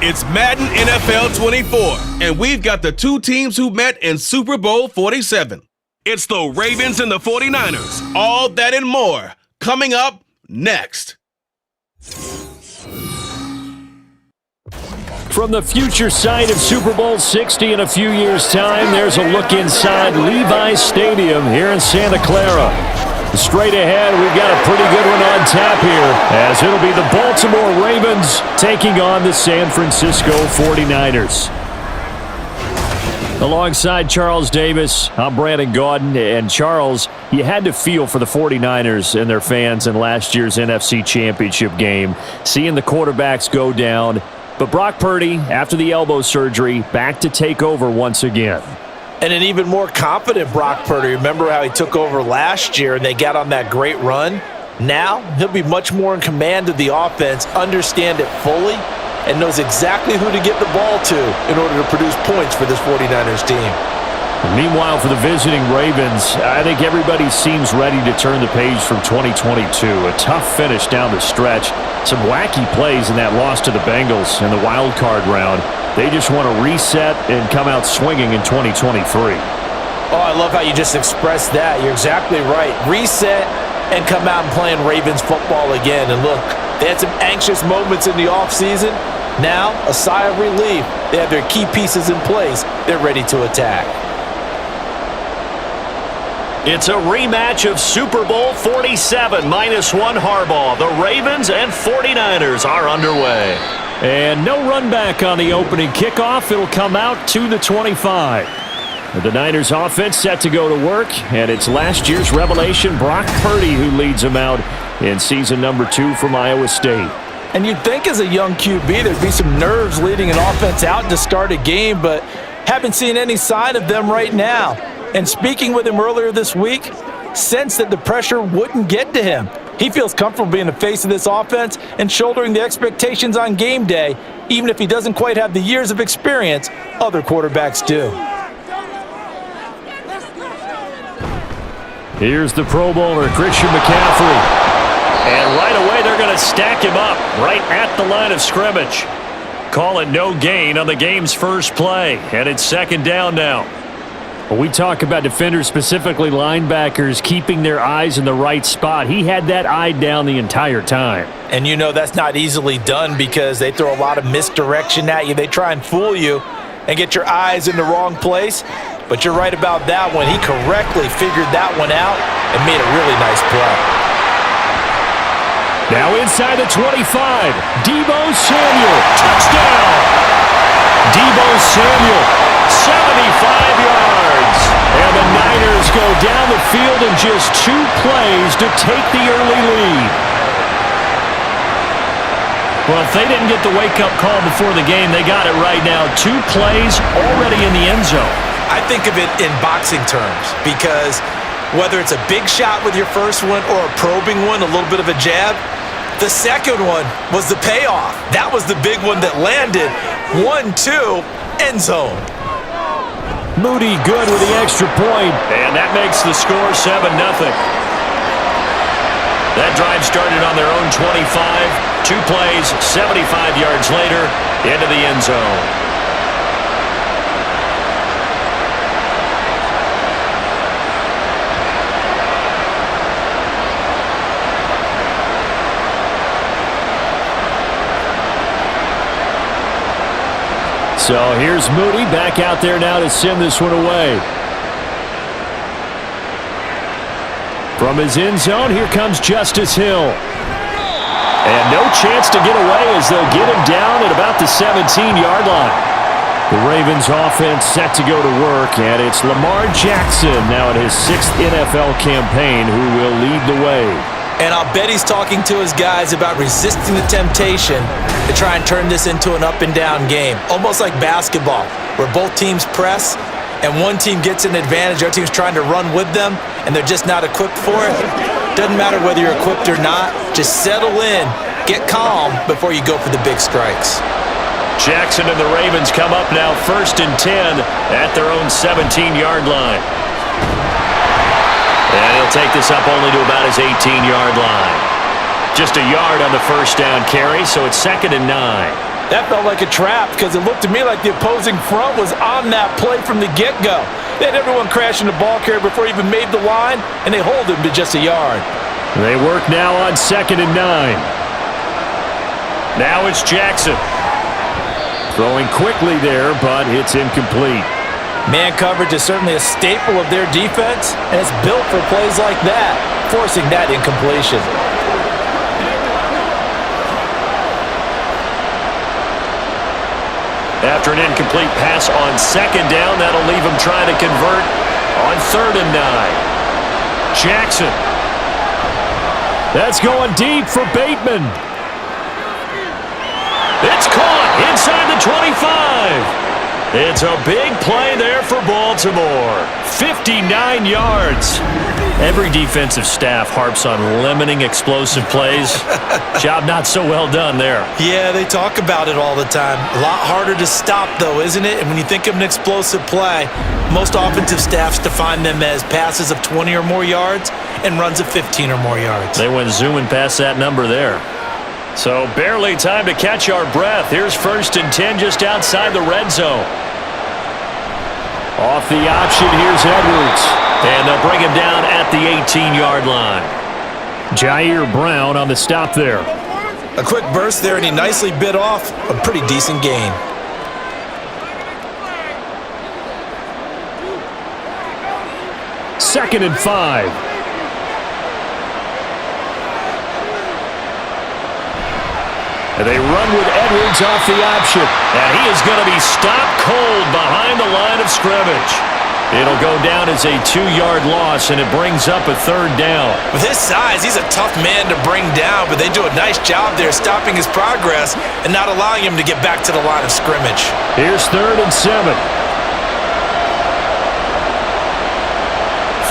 It's Madden NFL 24, and we've got the two teams who met in Super Bowl 47. It's the Ravens and the 49ers. All that and more coming up next. From the future site of Super Bowl 60 in a few years' time, there's a look inside Levi Stadium here in Santa Clara. Straight ahead, we've got a pretty good one on tap here, as it'll be the Baltimore Ravens taking on the San Francisco 49ers. Alongside Charles Davis, I'm Brandon Gaudin. And Charles, you had to feel for the 49ers and their fans in last year's NFC Championship game, seeing the quarterbacks go down. But Brock Purdy, after the elbow surgery, back to take over once again. And an even more confident Brock Purdy. Remember how he took over last year and they got on that great run? Now, he'll be much more in command of the offense, understand it fully, and knows exactly who to get the ball to in order to produce points for this 49ers team. Meanwhile, for the visiting Ravens, I think everybody seems ready to turn the page from 2022. A tough finish down the stretch. Some wacky plays in that loss to the Bengals in the wild card round. They just want to reset and come out swinging in 2023. Oh, I love how you just expressed that. You're exactly right. Reset and come out and playing Ravens football again. And look, they had some anxious moments in the offseason. Now, a sigh of relief. They have their key pieces in place. They're ready to attack. It's a rematch of Super Bowl 47, -1 Harbaugh. The Ravens and 49ers are underway. And no run back on the opening kickoff. It'll come out to the 25. The Niners offense set to go to work, and it's last year's revelation, Brock Purdy, who leads them out in season number 2 from Iowa State. And you'd think as a young QB there'd be some nerves leading an offense out to start a game, but haven't seen any sign of them right now. And speaking with him earlier this week, sensed that the pressure wouldn't get to him. He feels comfortable being the face of this offense and shouldering the expectations on game day, even if he doesn't quite have the years of experience other quarterbacks do. Here's the Pro Bowler, Christian McCaffrey. And right away, they're going to stack him up right at the line of scrimmage. Call it no gain on the game's first play. And it's second down now. When we talk about defenders, specifically linebackers, keeping their eyes in the right spot, he had that eye down the entire time. And you know that's not easily done because they throw a lot of misdirection at you. They try and fool you and get your eyes in the wrong place. But you're right about that one. He correctly figured that one out and made a really nice play. Now inside the 25, Deebo Samuel, touchdown! Deebo Samuel, 75 yards. And the Niners go down the field in just 2 plays to take the early lead. Well, if they didn't get the wake-up call before the game, they got it right now. 2 plays already in the end zone. I think of it in boxing terms because whether it's a big shot with your first one or a probing one, a little bit of a jab, the second one was the payoff. That was the big one that landed. 1-2, end zone. Moody good with the extra point, and that makes the score 7-0. That drive started on their own 25. 2 plays, 75 yards later, into the end zone. So here's Moody back out there now to send this one away. From his end zone, here comes Justice Hill. And no chance to get away as they'll get him down at about the 17-yard line. The Ravens offense set to go to work, and it's Lamar Jackson now in his 6th NFL campaign who will lead the way. And I'll bet he's talking to his guys about resisting the temptation to try and turn this into an up-and-down game. Almost like basketball, where both teams press, and one team gets an advantage, the other team's trying to run with them, and they're just not equipped for it. Doesn't matter whether you're equipped or not. Just settle in, get calm before you go for the big strikes. Jackson and the Ravens come up now 1st and 10 at their own 17-yard line. And he'll take this up only to about his 18-yard line. Just a yard on the first down carry, so it's 2nd and 9. That felt like a trap because it looked to me like the opposing front was on that play from the get-go. They had everyone crashing the ball carrier before he even made the line, and they hold him to just a yard. They work now on 2nd and 9. Now it's Jackson. Throwing quickly there, but it's incomplete. Man coverage is certainly a staple of their defense, and it's built for plays like that, forcing that incompletion. After an incomplete pass on 2nd down, that'll leave him trying to convert on 3rd and 9. Jackson. That's going deep for Bateman. It's caught inside the 25. It's a big play there for Baltimore. 59 yards. Every defensive staff harps on limiting explosive plays. Job not so well done there. Yeah, they talk about it all the time. A lot harder to stop, though, isn't it? And when you think of an explosive play, most offensive staffs define them as passes of 20 or more yards and runs of 15 or more yards. They went zooming past that number there. So barely time to catch our breath. Here's 1st and 10 just outside the red zone. Off the option, here's Edwards. And they'll bring him down at the 18-yard line. Jair Brown on the stop there. A quick burst there, and he nicely bit off a pretty decent gain. Second and 5. And they run with Edwards off the option. And he is going to be stopped cold behind the line of scrimmage. It'll go down as a 2-yard loss, and it brings up a 3rd down. With his size, he's a tough man to bring down, but they do a nice job there stopping his progress and not allowing him to get back to the line of scrimmage. Here's 3rd and 7.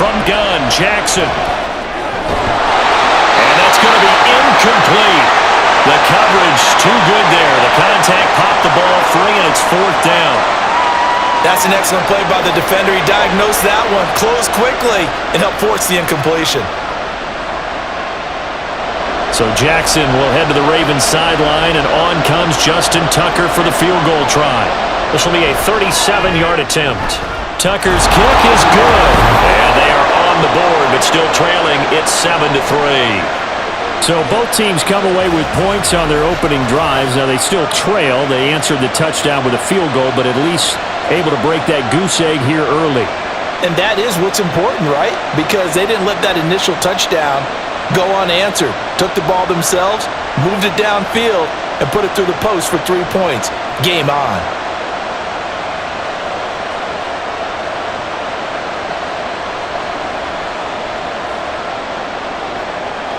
From gun, Jackson. And that's going to be incomplete. The coverage too good there. The contact popped the ball free, and it's 4th down. That's an excellent play by the defender. He diagnosed that one, closed quickly, and helped force the incompletion. So Jackson will head to the Ravens sideline, and on comes Justin Tucker for the field goal try. This will be a 37-yard attempt. Tucker's kick is good, and they are on the board, but still trailing. It's 7-3. So both teams come away with points on their opening drives. Now they still trail. They answered the touchdown with a field goal, but at least able to break that goose egg here early. And that is what's important, right? Because they didn't let that initial touchdown go unanswered. Took the ball themselves, moved it downfield, and put it through the post for 3 points. Game on.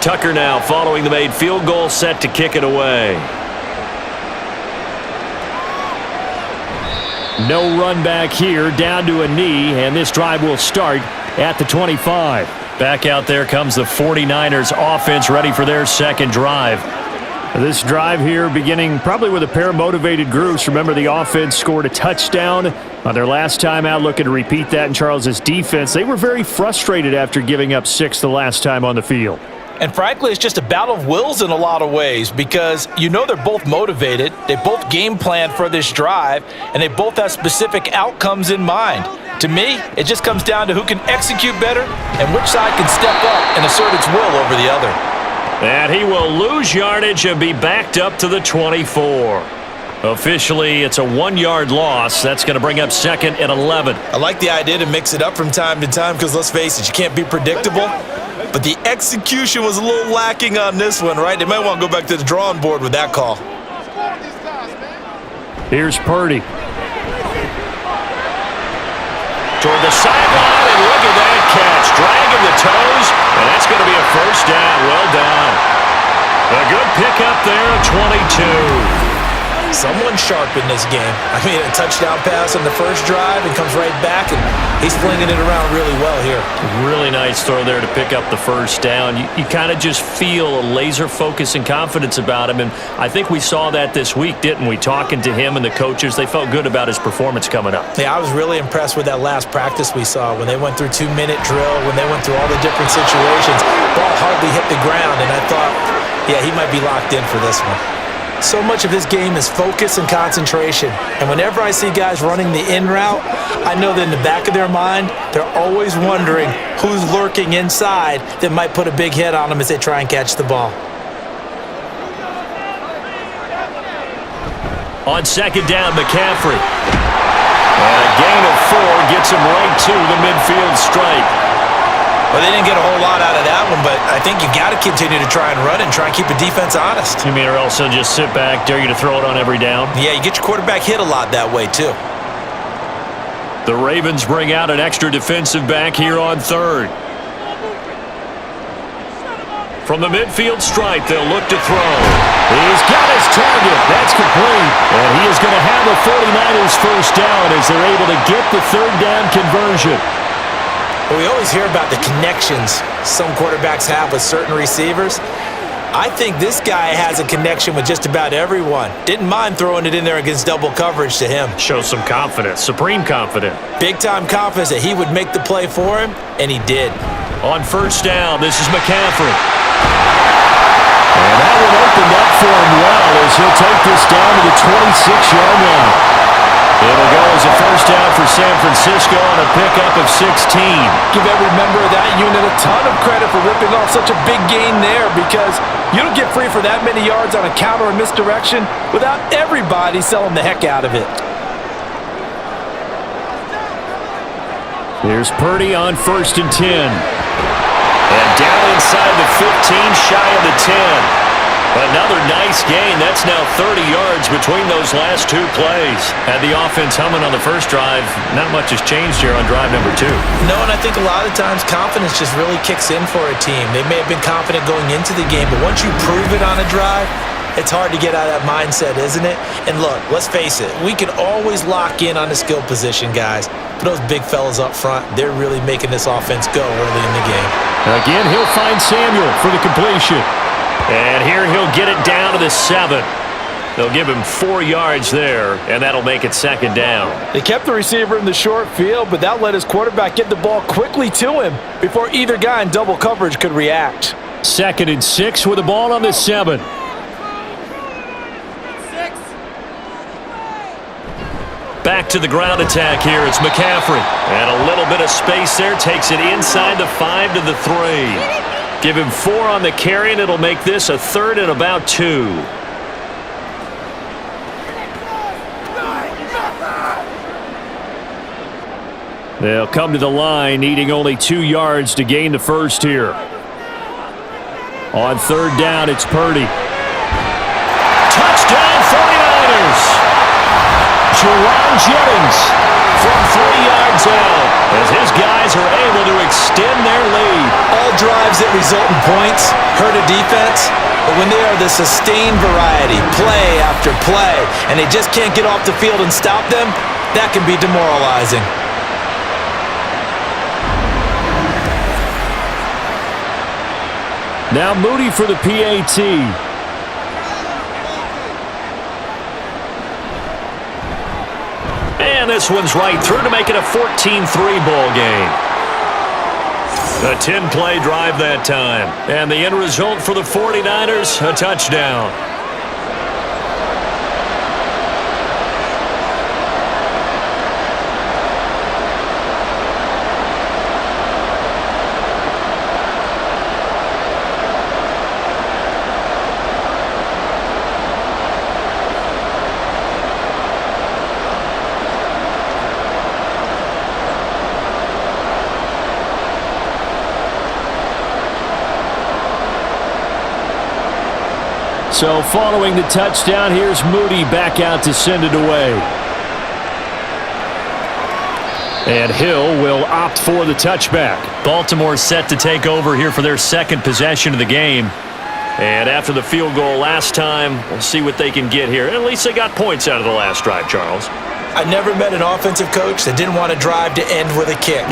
Tucker now following the made field goal, set to kick it away. No run back here, down to a knee, and this drive will start at the 25. Back out there comes the 49ers offense, ready for their 2nd drive. This drive here beginning probably with a pair of motivated groups. Remember, the offense scored a touchdown on their last time out, looking to repeat that in Charles's defense. They were very frustrated after giving up 6 the last time on the field. And frankly, it's just a battle of wills in a lot of ways because you know they're both motivated, they both game plan for this drive, and they both have specific outcomes in mind. To me, it just comes down to who can execute better and which side can step up and assert its will over the other. And he will lose yardage and be backed up to the 24. Officially, it's a 1-yard loss. That's going to bring up 2nd and 11. I like the idea to mix it up from time to time because, let's face it, you can't be predictable. But the execution was a little lacking on this one, right? They might want to go back to the drawing board with that call. Here's Purdy. Toward the sideline, and look at that catch. Dragging the toes, and that's going to be a 1st down. Well done. A good pickup there at 22. Someone sharp in this game. I mean, a touchdown pass on the first drive and comes right back, and he's flinging it around really well here. Really nice throw there to pick up the 1st down. You kind of just feel a laser focus and confidence about him, and I think we saw that this week, didn't we? Talking to him and the coaches, they felt good about his performance coming up. Yeah, I was really impressed with that last practice we saw when they went through 2-minute drill, when they went through all the different situations. Ball hardly hit the ground, and I thought, yeah, he might be locked in for this one. So much of this game is focus and concentration. And whenever I see guys running the in route, I know that in the back of their mind, they're always wondering who's lurking inside that might put a big hit on them as they try and catch the ball. On second down, McCaffrey. And a gain of 4 gets him right to the midfield stripe. Well, they didn't get a whole lot out of that one, but I think you got to continue to try and run and try and keep the defense honest. You mean or else they'll just sit back, dare you to throw it on every down? Yeah, you get your quarterback hit a lot that way, too. The Ravens bring out an extra defensive back here on third. From the midfield stripe, they'll look to throw. He's got his target. That's complete. And he is going to have a 49ers first down as they're able to get the third down conversion. Well, we always hear about the connections some quarterbacks have with certain receivers. I think this guy has a connection with just about everyone. Didn't mind throwing it in there against double coverage to him. Shows some confidence, supreme confidence. Big-time confidence that he would make the play for him, and he did. On first down, this is McCaffrey. And that one opened up for him well as he'll take this down to the 26-yard line. It'll go as a first down for San Francisco on a pickup of 16. Give every member of that unit a ton of credit for ripping off such a big gain there, because you don't get free for that many yards on a counter or misdirection without everybody selling the heck out of it. Here's Purdy on first and 10. And down inside the 15, shy of the 10. Another nice gain. That's now 30 yards between those last two plays. Had the offense humming on the first drive. Not much has changed here on drive number 2. No, and I think a lot of times confidence just really kicks in for a team. They may have been confident going into the game, but once you prove it on a drive, it's hard to get out of that mindset, isn't it? And look, let's face it, we can always lock in on the skill position, guys. But those big fellas up front, they're really making this offense go early in the game. Again, he'll find Samuel for the completion. And here he'll get it down to the 7. They'll give him 4 yards there, and that'll make it second down. They kept the receiver in the short field, but that let his quarterback get the ball quickly to him before either guy in double coverage could react. Second and 6 with the ball on the 7. Back to the ground attack here. It's McCaffrey. And a little bit of space there. Takes it inside the 5 to the 3. Give him 4 on the carry, and it'll make this a third and about 2. They'll come to the line, needing only 2 yards to gain the first here. On third down, it's Purdy. Touchdown, 49ers! Jerron Jennings from 3 yards out as his guys are able to extend their lead. All drives that result in points hurt a defense, but when they are the sustained variety, play after play, and they just can't get off the field and stop them, that can be demoralizing. Now Moody for the PAT. And this one's right through to make it a 14-3 ball game. A 10-play drive that time. And the end result for the 49ers, a touchdown. So following the touchdown, here's Moody back out to send it away. And Hill will opt for the touchback. Baltimore set to take over here for their second possession of the game. And after the field goal last time, we'll see what they can get here. At least they got points out of the last drive, Charles. I never met an offensive coach that didn't want to drive to end with a kick.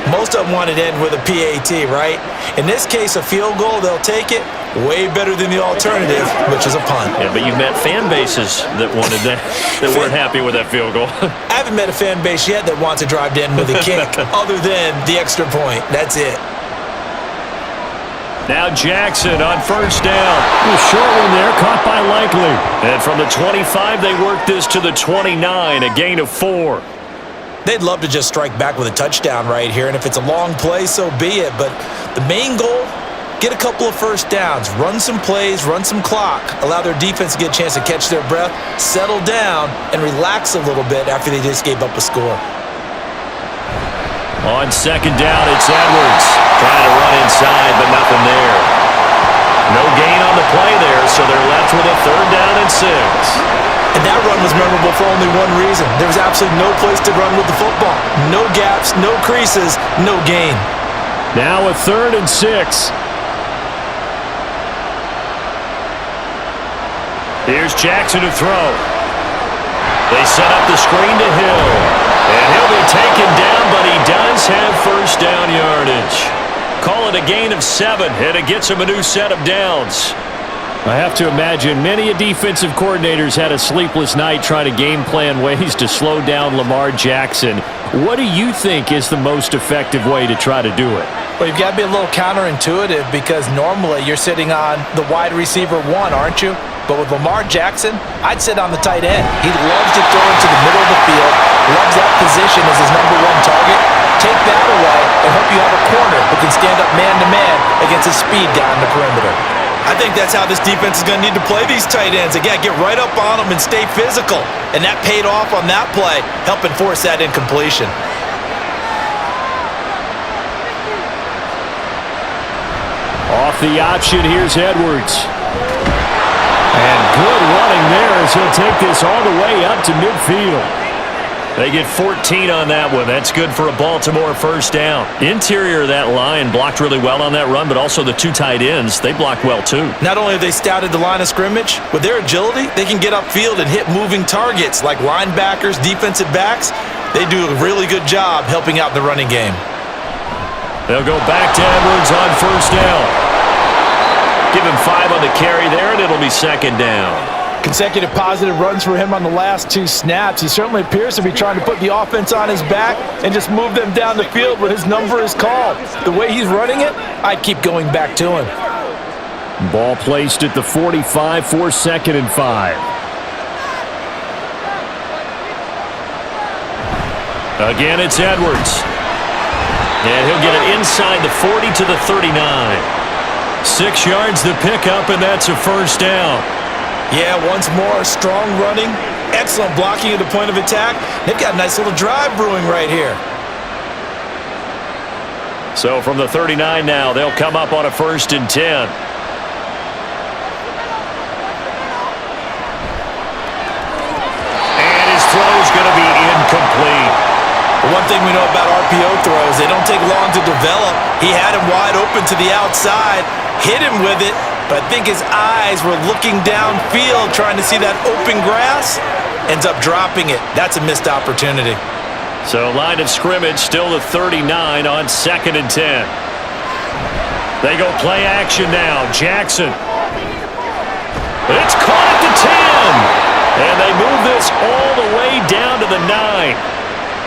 Most of them wanted to end with a PAT, right? In this case, a field goal, they'll take it. Way better than the alternative, which is a punt. Yeah, but you've met fan bases that wanted that, that weren't happy with that field goal. I haven't met a fan base yet that wants to drive to end with a kick, other than the extra point. That's it. Now Jackson on first down. A short one there, caught by Likely. And from the 25, they work this to the 29, a gain of 4. They'd love to just strike back with a touchdown right here, and if it's a long play, so be it. But the main goal, get a couple of first downs, run some plays, run some clock, allow their defense to get a chance to catch their breath, settle down, and relax a little bit after they just gave up a score. On second down, it's Edwards. Trying to run inside, but nothing there. No gain on the play there, so they're left with a 3rd down and 6. And that run was memorable for only one reason. There was absolutely no place to run with the football. No gaps, no creases, no gain. Now a 3rd and 6. Here's Jackson to throw. They set up the screen to Hill. And he'll be taken down, but he does have first down yardage. Call it a gain of 7, and it gets him a new set of downs. I have to imagine many defensive coordinators had a sleepless night trying to game plan ways to slow down Lamar Jackson. What do you think is the most effective way to try to do it? Well, you've got to be a little counterintuitive because normally you're sitting on the wide receiver 1, aren't you? But with Lamar Jackson, I'd sit on the tight end. He loves to throw into the middle of the field, loves that position as his #1 target. Take that away and hope you have a corner who can stand up man-to-man against his speed down the perimeter. I think that's how this defense is going to need to play these tight ends. Again, get right up on them and stay physical. And that paid off on that play, helping force that incompletion. Off the option, here's Edwards. And good running there as he'll take this all the way up to midfield. They get 14 on that one. That's good for a Baltimore first down. Interior of that line blocked really well on that run, but also the 2 tight ends, they blocked well too. Not only have they scouted the line of scrimmage, with their agility, they can get upfield and hit moving targets like linebackers, defensive backs. They do a really good job helping out the running game. They'll go back to Edwards on first down. Give him 5 on the carry there, and it'll be 2nd down. Consecutive positive runs for him on the last 2 snaps. He certainly appears to be trying to put the offense on his back and just move them down the field when his number is called. The way he's running it, I'd keep going back to him. Ball placed at the 45 for 2nd and 5. Again, it's Edwards. And he'll get it inside the 40 to the 39. 6 yards to pick up, and that's a first down. Yeah, once more, strong running, excellent blocking at the point of attack. They've got a nice little drive brewing right here. So from the 39 now, they'll come up on a 1st and 10. And his throw's going to be incomplete. The one thing we know about RPO throws, they don't take long to develop. He had him wide open to the outside, hit him with it, but I think his eyes were looking downfield trying to see that open grass. Ends up dropping it. That's a missed opportunity. So line of scrimmage still the 39 on 2nd and 10. They go play action now. Jackson. It's caught at the 10. And they move this all the way down to the 9.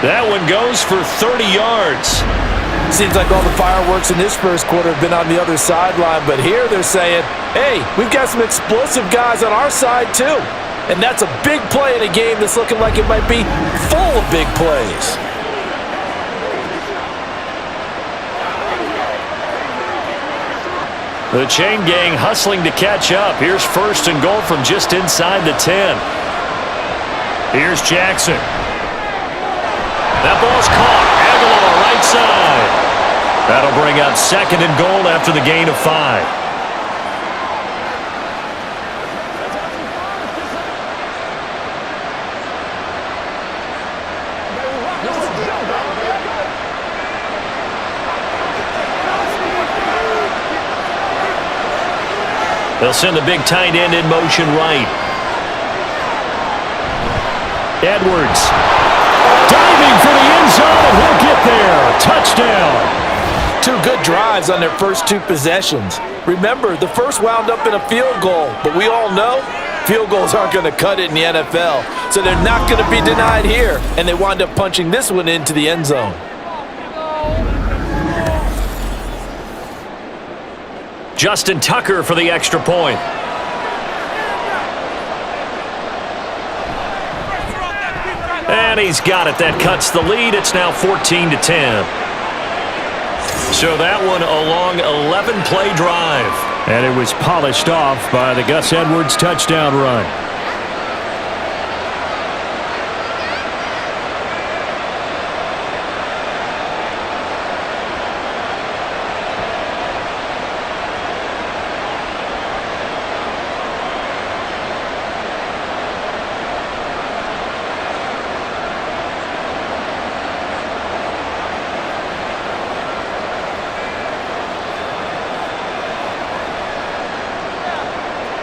That one goes for 30 yards. Seems like all the fireworks in this first quarter have been on the other sideline, but here they're saying, hey, we've got some explosive guys on our side too. And that's a big play in a game that's looking like it might be full of big plays. The chain gang hustling to catch up. Here's 1st and goal from just inside the 10. Here's Jackson. That ball's caught. Aguilar right side. That'll bring up 2nd and goal after the gain of 5. They'll send the big tight end in motion right. Edwards. Diving for the end zone, and he'll get there. Touchdown. 2 good drives on their first 2 possessions. Remember, the first wound up in a field goal, but we all know field goals aren't going to cut it in the NFL, so they're not going to be denied here, and they wind up punching this one into the end zone. Justin Tucker for the extra point. And he's got it. That cuts the lead. It's now 14-10. So that one a long 11-play drive. And it was polished off by the Gus Edwards touchdown run.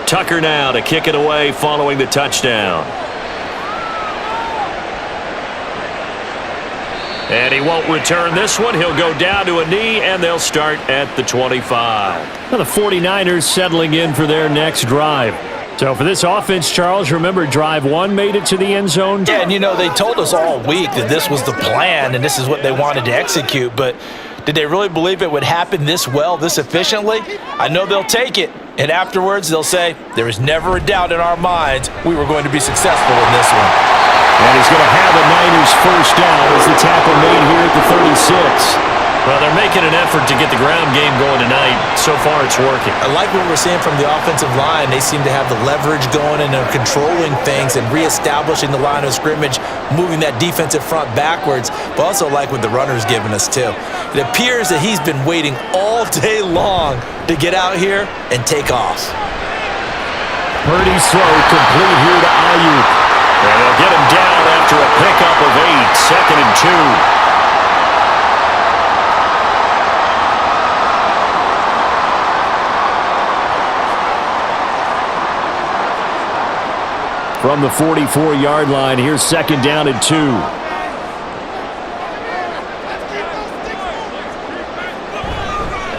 Tucker now to kick it away following the touchdown. And he won't return this one. He'll go down to a knee, and they'll start at the 25. Now the 49ers settling in for their next drive. So for this offense, Charles, remember drive one made it to the end zone? Yeah, and they told us all week that this was the plan and this is what they wanted to execute, but did they really believe it would happen this well, this efficiently? I know they'll take it, and afterwards they'll say, there was never a doubt in our minds we were going to be successful in this one. And he's going to have a Niners first down as the tackle made here at the 36. Well, they're making an effort to get the ground game going tonight. So far, it's working. I like what we're seeing from the offensive line. They seem to have the leverage going and they're controlling things and reestablishing the line of scrimmage, moving that defensive front backwards, but also like what the runner's giving us, too. It appears that he's been waiting all day long to get out here and take off. Purdy's throw complete here to Ayuk. And they'll get him down after a pickup of 8, 2nd and 2. From the 44-yard line, here's 2nd down and 2.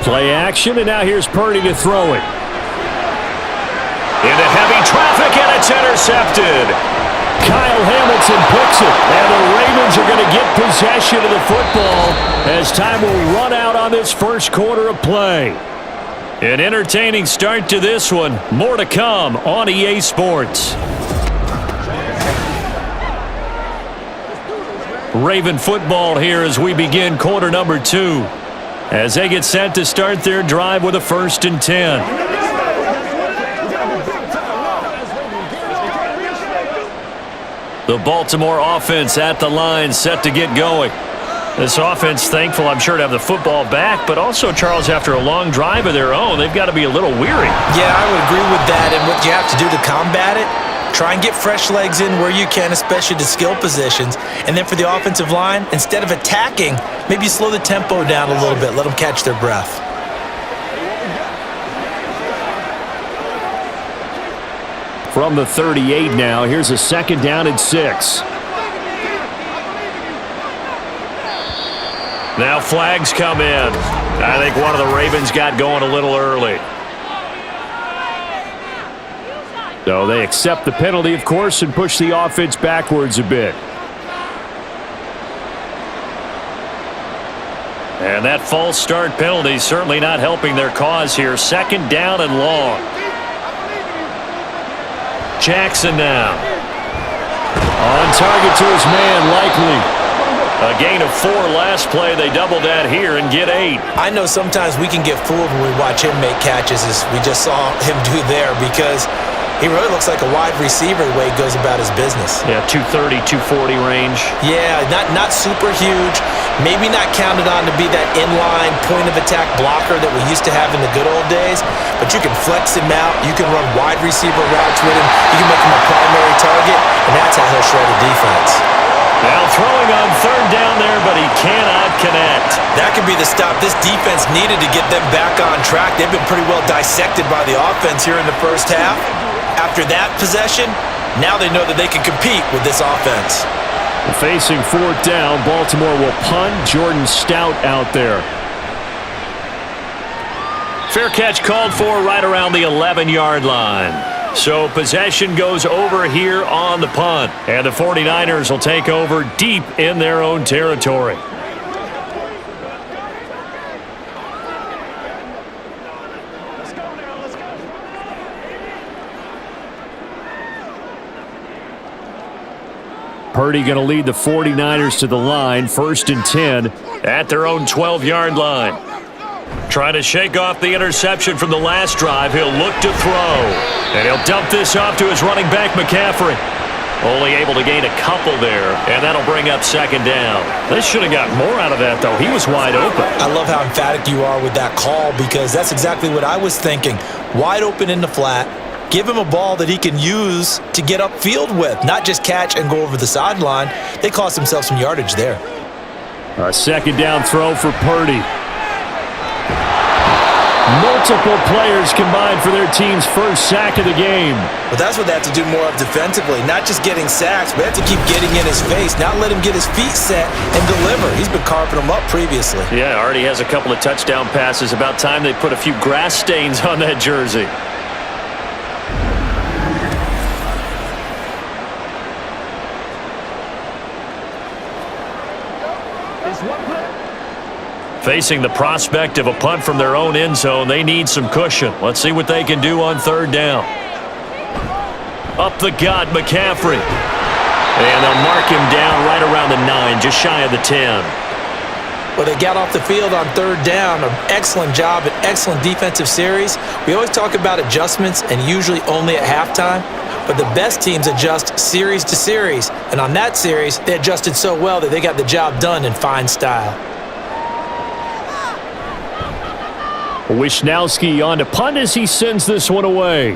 Play action, and now here's Purdy to throw it. Into heavy traffic, and it's intercepted. Kyle Hamilton picks it, and the Ravens are going to get possession of the football as time will run out on this first quarter of play. An entertaining start to this one. More to come on EA Sports. Raven football here as we begin quarter number 2. As they get set to start their drive with a 1st and 10. The Baltimore offense at the line set to get going. This offense thankful, I'm sure, to have the football back, but also, Charles, after a long drive of their own, they've got to be a little weary. Yeah, I would agree with that, and what you have to do to combat it, try and get fresh legs in where you can, especially to skill positions. And then for the offensive line, instead of attacking, maybe slow the tempo down a little bit. Let them catch their breath. From the 38 now, here's a 2nd down and 6. Now flags come in. I think one of the Ravens got going a little early. So they accept the penalty, of course, and push the offense backwards a bit. And that false start penalty certainly not helping their cause here. 2nd down and long. Jackson now. On target to his man, Likely. A gain of 4 last play. They double that here and get 8. I know sometimes we can get fooled when we watch him make catches, as we just saw him do there, because he really looks like a wide receiver the way he goes about his business. Yeah, 230, 240 range. Yeah, not super huge. Maybe not counted on to be that inline point-of-attack blocker that we used to have in the good old days, but you can flex him out. You can run wide receiver routes with him. You can make him a primary target, and that's how he'll shred a defense. Now throwing on 3rd down there, but he cannot connect. That could be the stop this defense needed to get them back on track. They've been pretty well dissected by the offense here in the first half. After that possession, now they know that they can compete with this offense. Facing 4th down, Baltimore will punt. Jordan Stout out there. Fair catch called for right around the 11-yard line. So possession goes over here on the punt. And the 49ers will take over deep in their own territory. Purdy going to lead the 49ers to the line, 1st and 10 at their own 12-yard line. Trying to shake off the interception from the last drive. He'll look to throw. And he'll dump this off to his running back, McCaffrey. Only able to gain a couple there, and that'll bring up 2nd down. They should have got more out of that, though. He was wide open. I love how emphatic you are with that call because that's exactly what I was thinking. Wide open in the flat. Give him a ball that he can use to get upfield with, not just catch and go over the sideline. They cost themselves some yardage there. A 2nd down throw for Purdy. Multiple players combined for their team's first sack of the game. But that's what they have to do more of defensively, not just getting sacks, but they have to keep getting in his face, not let him get his feet set and deliver. He's been carving them up previously. Yeah, already has a couple of touchdown passes. About time they put a few grass stains on that jersey. Facing the prospect of a punt from their own end zone, they need some cushion. Let's see what they can do on 3rd down. Up the gut, McCaffrey. And they'll mark him down right around the 9, just shy of the 10. Well, they got off the field on 3rd down. An excellent job, an excellent defensive series. We always talk about adjustments and usually only at halftime. But the best teams adjust series to series. And on that series, they adjusted so well that they got the job done in fine style. Wishnowski on to punt as he sends this one away.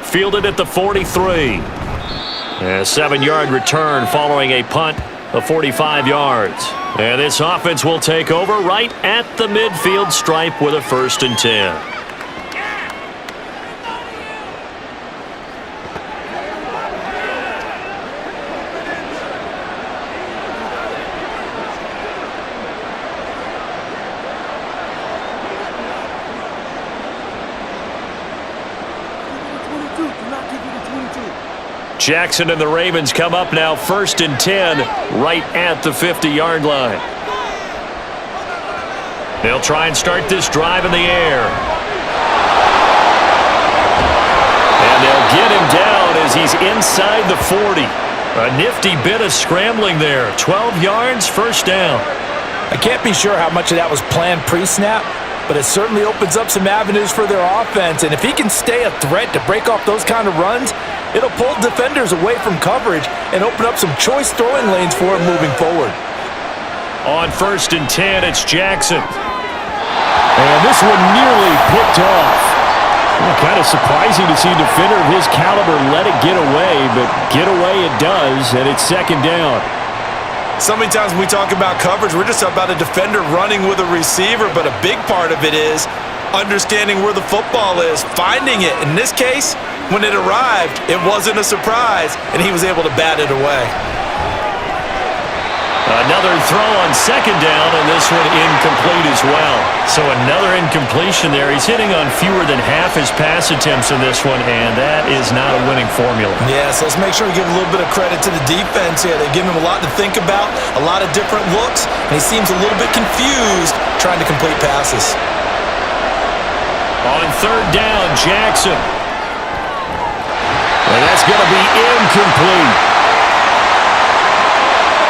Fielded at the 43. A 7-yard return following a punt of 45 yards. And this offense will take over right at the midfield stripe with a 1st and 10. Jackson and the Ravens come up now 1st and 10 right at the 50-yard line. They'll try and start this drive in the air. And they'll get him down as he's inside the 40. A nifty bit of scrambling there. 12 yards, 1st down. I can't be sure how much of that was planned pre-snap, but it certainly opens up some avenues for their offense. And if he can stay a threat to break off those kind of runs, it'll pull defenders away from coverage and open up some choice throwing lanes for him moving forward. On 1st and 10, it's Jackson. And this one nearly picked off. Well, kind of surprising to see a defender of his caliber let it get away, but get away it does, and it's 2nd down. So many times when we talk about coverage, we're just about a defender running with a receiver, but a big part of it is understanding where the football is, finding it. In this case, when it arrived, it wasn't a surprise, and he was able to bat it away. Another throw on 2nd down, and this one incomplete as well. So another incompletion there. He's hitting on fewer than half his pass attempts in this one, and that is not a winning formula. Yeah, so let's make sure we give a little bit of credit to the defense here. They give him a lot to think about, a lot of different looks, and he seems a little bit confused trying to complete passes. On 3rd down, Jackson. And that's going to be incomplete.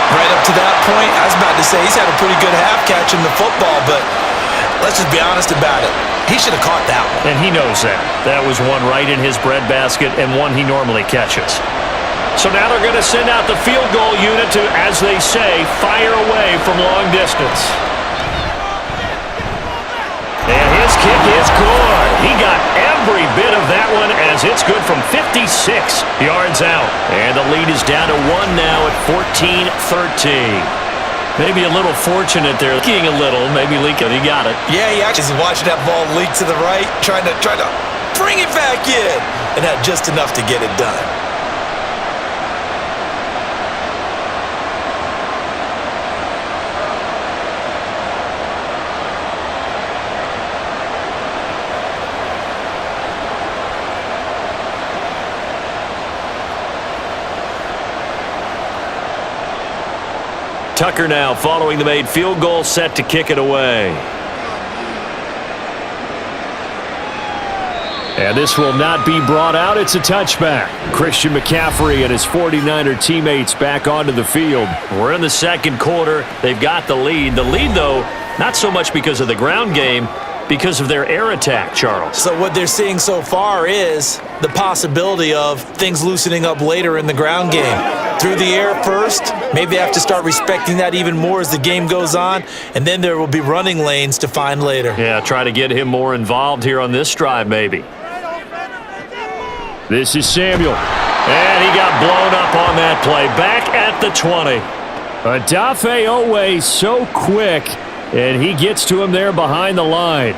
Right up to that point, I was about to say he's had a pretty good half catching the football, but let's just be honest about it. He should have caught that one. And he knows that. That was one right in his breadbasket and one he normally catches. So now they're going to send out the field goal unit to, as they say, fire away from long distance. And his kick is good. He got every bit of that one as it's good from 56 yards out. And the lead is down to 1 now at 14-13. Maybe a little fortunate there. Leaking a little, maybe leaking. He got it. Yeah, he actually watched that ball leak to the right, trying to bring it back in, and had just enough to get it done. Tucker now following the made field goal, set to kick it away. And this will not be brought out. It's a touchback. Christian McCaffrey and his 49er teammates back onto the field. We're in the second quarter. They've got the lead. The lead, though, not so much because of the ground game, because of their air attack, Charles. So what they're seeing so far is the possibility of things loosening up later in the ground game. Through the air first, maybe they have to start respecting that even more as the game goes on, and then there will be running lanes to find later. Yeah, try to get him more involved here on this drive, maybe. This is Samuel. And he got blown up on that play. Back at the 20. Odafe Owe so quick, and he gets to him there behind the line.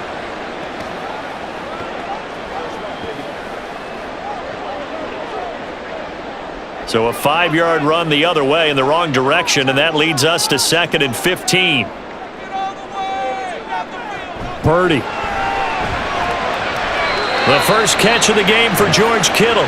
So a 5-yard run the other way in the wrong direction, and that leads us to 2nd and 15. Purdy. The first catch of the game for George Kittle.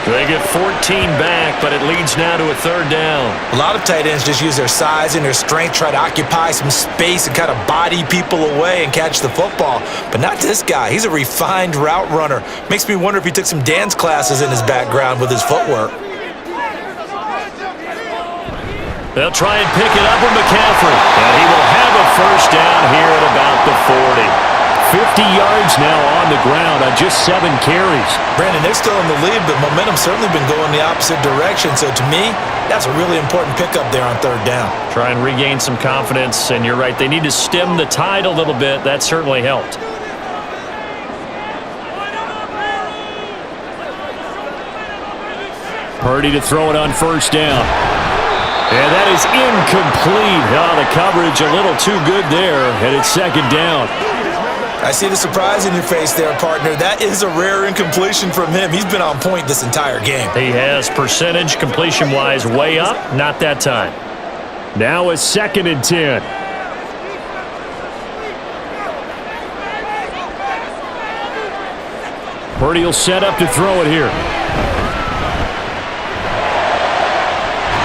They get 14 back, but it leads now to a 3rd down. A lot of tight ends just use their size and their strength, try to occupy some space and kind of body people away and catch the football. But not this guy. He's a refined route runner. Makes me wonder if he took some dance classes in his background with his footwork. They'll try and pick it up with McCaffrey. And he will have a 1st down here at about the 40. 50 yards now on the ground on just 7 carries. Brandon, they're still in the lead, but momentum's certainly been going the opposite direction. So to me, that's a really important pickup there on 3rd down. Try and regain some confidence, and you're right. They need to stem the tide a little bit. That certainly helped. Purdy to throw it on 1st down. And that is incomplete. Oh, the coverage a little too good there, and it's 2nd down. I see the surprise in your face there, partner. That is a rare incompletion from him. He's been on point this entire game. He has percentage completion-wise way up. Not that time. Now a 2nd and 10. Purdy will set up to throw it here.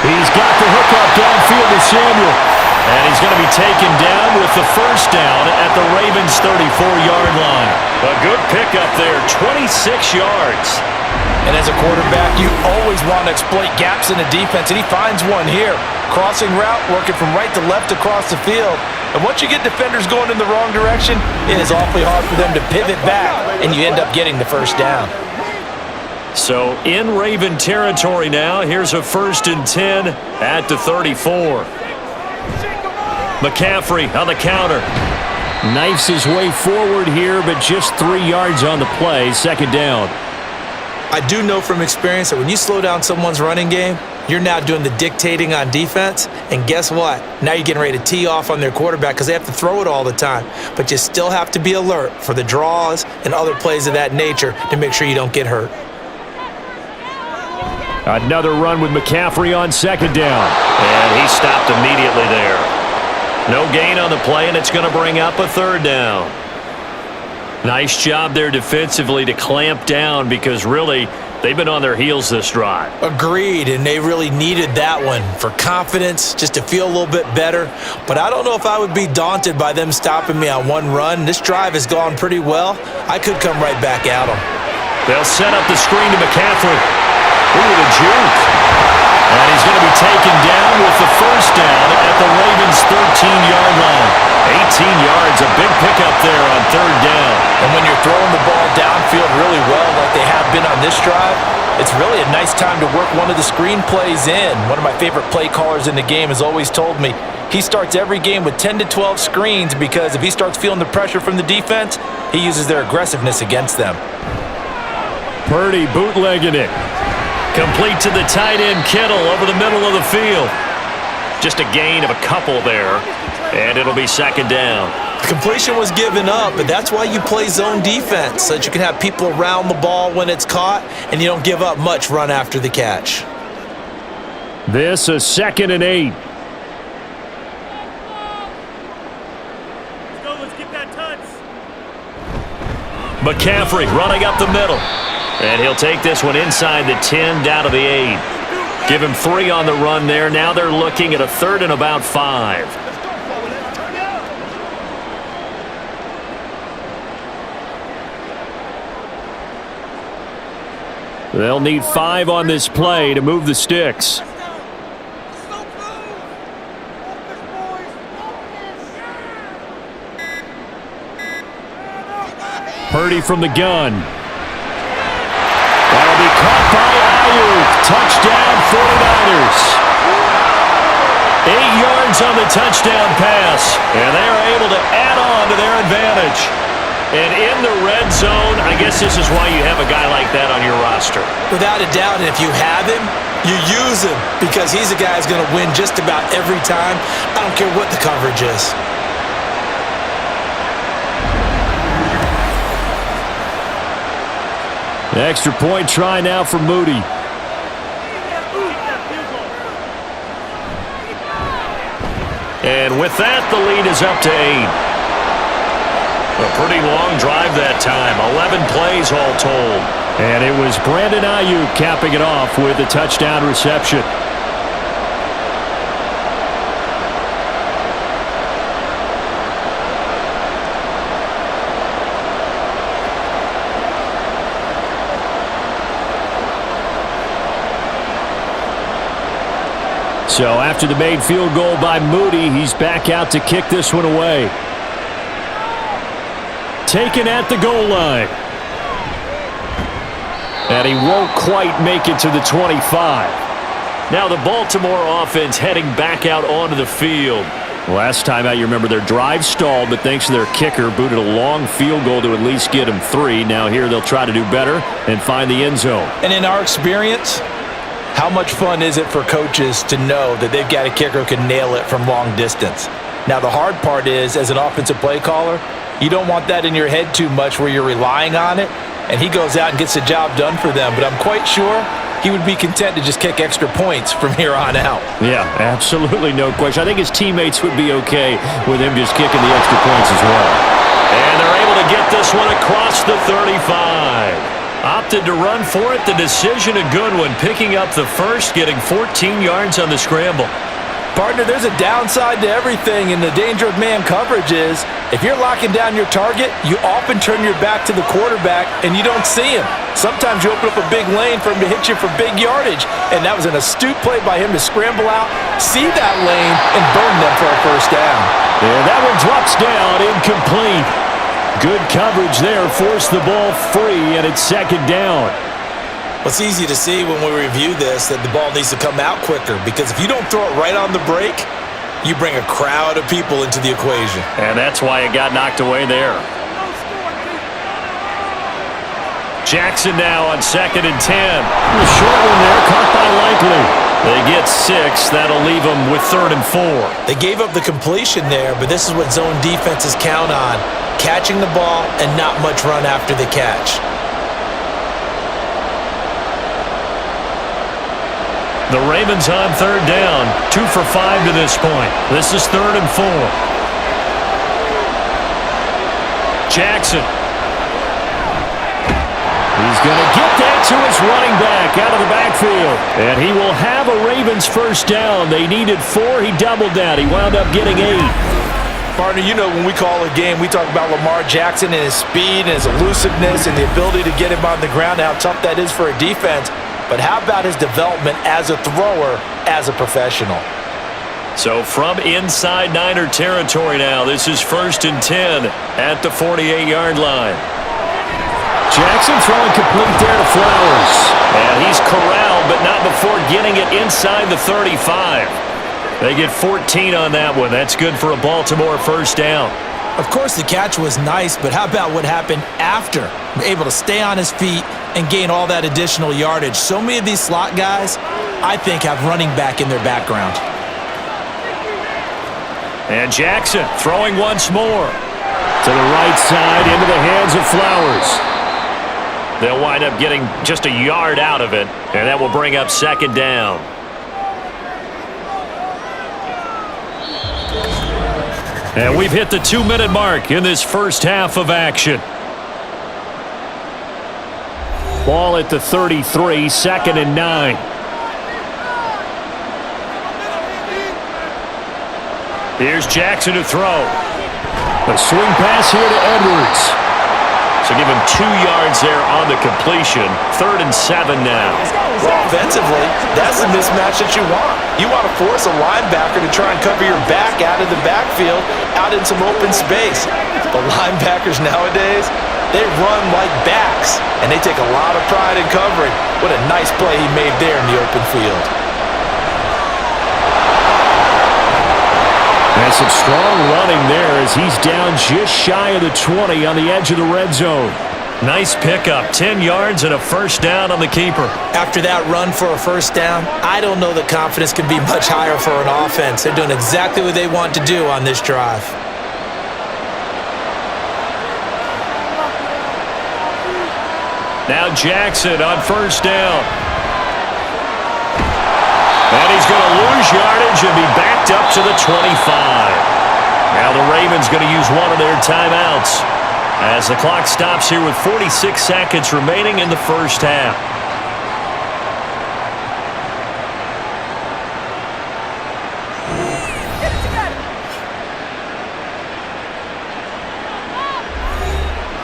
He's got the hook up downfield to Samuel. And he's going to be taken down with the 1st down at the Ravens' 34-yard line. A good pickup there, 26 yards. And as a quarterback, you always want to exploit gaps in the defense, and he finds one here. Crossing route, working from right to left across the field. And once you get defenders going in the wrong direction, it is awfully hard for them to pivot back, and you end up getting the 1st down. So in Raven territory now, here's a 1st and 10 at the 34. McCaffrey on the counter. Knifes his way forward here, but just 3 yards on the play. 2nd down. I do know from experience that when you slow down someone's running game, you're now doing the dictating on defense. And guess what? Now you're getting ready to tee off on their quarterback because they have to throw it all the time. But you still have to be alert for the draws and other plays of that nature to make sure you don't get hurt. Another run with McCaffrey on 2nd down. And he stopped immediately there. No gain on the play, and it's going to bring up a 3rd down. Nice job there defensively to clamp down because really they've been on their heels this drive. Agreed, and they really needed that one for confidence, just to feel a little bit better. But I don't know if I would be daunted by them stopping me on one run. This drive has gone pretty well. I could come right back at them. They'll set up the screen to McCaffrey. Ooh, the juke. And he's going to be taken down with the 1st down at the Ravens' 13-yard line. 18 yards, a big pickup there on 3rd down. And when you're throwing the ball downfield really well like they have been on this drive, it's really a nice time to work one of the screen plays in. One of my favorite play callers in the game has always told me he starts every game with 10 to 12 screens because if he starts feeling the pressure from the defense, he uses their aggressiveness against them. Purdy bootlegging it. Complete to the tight end, Kittle, over the middle of the field. Just a gain of a couple there, and it'll be 2nd down. Completion was given up, but that's why you play zone defense, so that you can have people around the ball when it's caught, and you don't give up much run after the catch. This a 2nd and 8. Let's get that touch. McCaffrey running up the middle. And he'll take this one inside the 10 down to the 8. Give him 3 on the run there. Now they're looking at a 3rd and about 5. They'll need 5 on this play to move the sticks. Purdy from the gun. That'll be caught by Ayuk. Touchdown 49ers. 8 yards on the touchdown pass, and they are able to add on to their advantage. And in the red zone, I guess this is why you have a guy like that on your roster. Without a doubt, and if you have him, you use him because he's a guy who's going to win just about every time. I don't care what the coverage is. The extra point try now for Moody. And with that, the lead is up to 8. A pretty long drive that time. 11 plays all told. And it was Brandon Ayuk capping it off with a touchdown reception. So after the made field goal by Moody, he's back out to kick this one away. Taken at the goal line. And he won't quite make it to the 25. Now the Baltimore offense heading back out onto the field. Last time out, you remember their drive stalled, but thanks to their kicker, booted a long field goal to at least get them 3. Now here they'll try to do better and find the end zone. And in our experience, how much fun is it for coaches to know that they've got a kicker who can nail it from long distance? Now the hard part is, as an offensive play caller, you don't want that in your head too much where you're relying on it, and he goes out and gets the job done for them. But I'm quite sure he would be content to just kick extra points from here on out. Yeah, absolutely no question. I think his teammates would be okay with him just kicking the extra points as well. And they're able to get this one across the 35. Opted to run for it. The decision a good one. Picking up the first, getting 14 yards on the scramble. Partner, there's a downside to everything, and the danger of man coverage is if you're locking down your target, you often turn your back to the quarterback and you don't see him. Sometimes you open up a big lane for him to hit you for big yardage, and that was an astute play by him to scramble out, see that lane, and burn them for a first down. And that one drops down, incomplete. Good coverage there, forced the ball free, and it's second down. Well, it's easy to see when we review this that the ball needs to come out quicker, because if you don't throw it right on the break, you bring a crowd of people into the equation. And that's why it got knocked away there. Jackson now on 2nd and 10. A short one there, caught by Likely. They get 6. That'll leave them with 3rd and 4. They gave up the completion there, but this is what zone defenses count on. Catching the ball and not much run after the catch. The Ravens on 3rd down. 2 for 5 to this point. This is 3rd and 4. Jackson. He's going to get that to his running back out of the backfield. And he will have a Ravens first down. They needed 4. He doubled that. He wound up getting 8. Partner, you know when we call a game, we talk about Lamar Jackson and his speed and his elusiveness and the ability to get him on the ground and how tough that is for a defense. But how about his development as a thrower, as a professional? So from inside Niner territory now, this is 1st and 10 at the 48-yard line. Jackson throwing complete there to Flowers. And he's corralled, but not before getting it inside the 35. They get 14 on that one. That's good for a Baltimore first down. Of course, the catch was nice, but how about what happened after? Able to stay on his feet and gain all that additional yardage. So many of these slot guys, I think, have running back in their background. And Jackson throwing once more. To the right side, into the hands of Flowers. They'll wind up getting just a yard out of it, and that will bring up 2nd down. And we've hit the 2-minute mark in this first half of action. Ball at the 33, 2nd and 9. Here's Jackson to throw. A swing pass here to Edwards. So give him 2 yards there on the completion. 3rd and 7 now. Well, offensively, that's the mismatch that you want. You want to force a linebacker to try and cover your back out of the backfield, out in some open space. The linebackers nowadays, they run like backs, and they take a lot of pride in covering. What a nice play he made there in the open field. That's some strong running there as he's down just shy of the 20 on the edge of the red zone. Nice pickup, 10 yards and a first down on the keeper. After that run for a first down, I don't know that confidence can be much higher for an offense. They're doing exactly what they want to do on this drive. Now Jackson on first down. And he's going to lose yardage and be backed up to the 25. Now the Ravens going to use one of their timeouts as the clock stops here with 46 seconds remaining in the first half.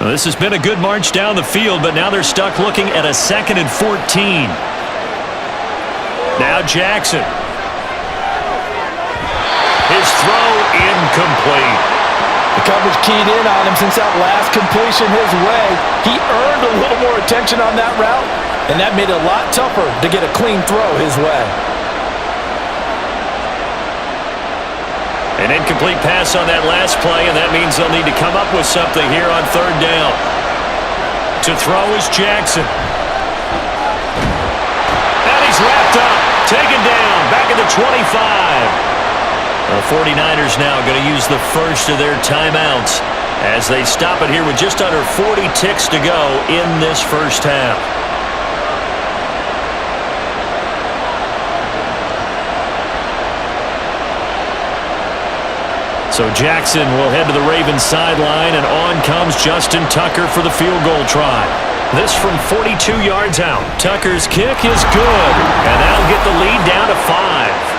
Well, this has been a good march down the field, but now they're stuck looking at a 2nd and 14. Now Jackson. His throw incomplete. The coverage keyed in on him since that last completion his way. He earned a little more attention on that route, and that made it a lot tougher to get a clean throw his way. An incomplete pass on that last play, and that means they'll need to come up with something here on 3rd down. To throw is Jackson. And he's wrapped up, taken down, back at the 25. The 49ers now going to use the first of their timeouts as they stop it here with just under 40 ticks to go in this first half. So Jackson will head to the Ravens sideline, and on comes Justin Tucker for the field goal try. This from 42 yards out. Tucker's kick is good, and that'll get the lead down to 5.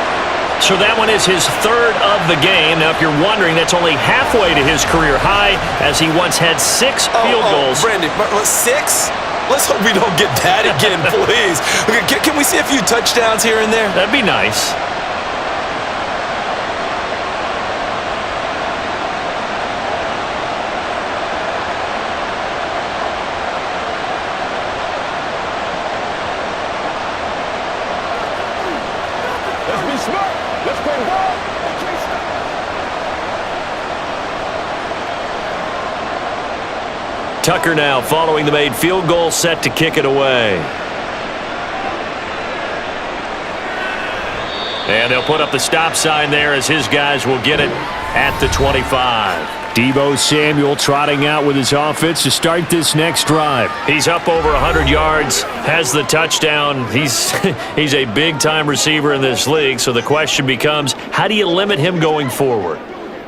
So that one is his 3rd of the game. Now, if you're wondering, that's only halfway to his career high, as he once had 6 field goals. Brandon, 6? Let's hope we don't get that again, please. Okay, can we see a few touchdowns here and there? That'd be nice. Tucker now following the made field goal, set to kick it away. And they'll put up the stop sign there as his guys will get it at the 25. Deebo Samuel trotting out with his offense to start this next drive. He's up over 100 yards, has the touchdown. He's a big-time receiver in this league, so the question becomes, how do you limit him going forward?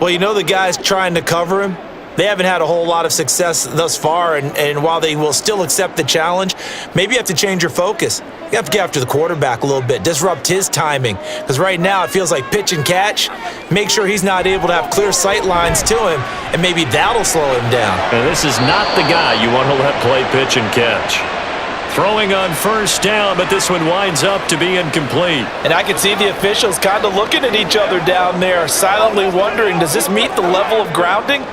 Well, you know the guys trying to cover him, they haven't had a whole lot of success thus far, and while they will still accept the challenge, maybe you have to change your focus. You have to get after the quarterback a little bit, disrupt his timing, because right now it feels like pitch and catch. Make sure he's not able to have clear sight lines to him, and maybe that'll slow him down. And this is not the guy you want to let play pitch and catch. Throwing on first down, but this one winds up to be incomplete. And I can see the officials kind of looking at each other down there, silently wondering, does this meet the level of grounding?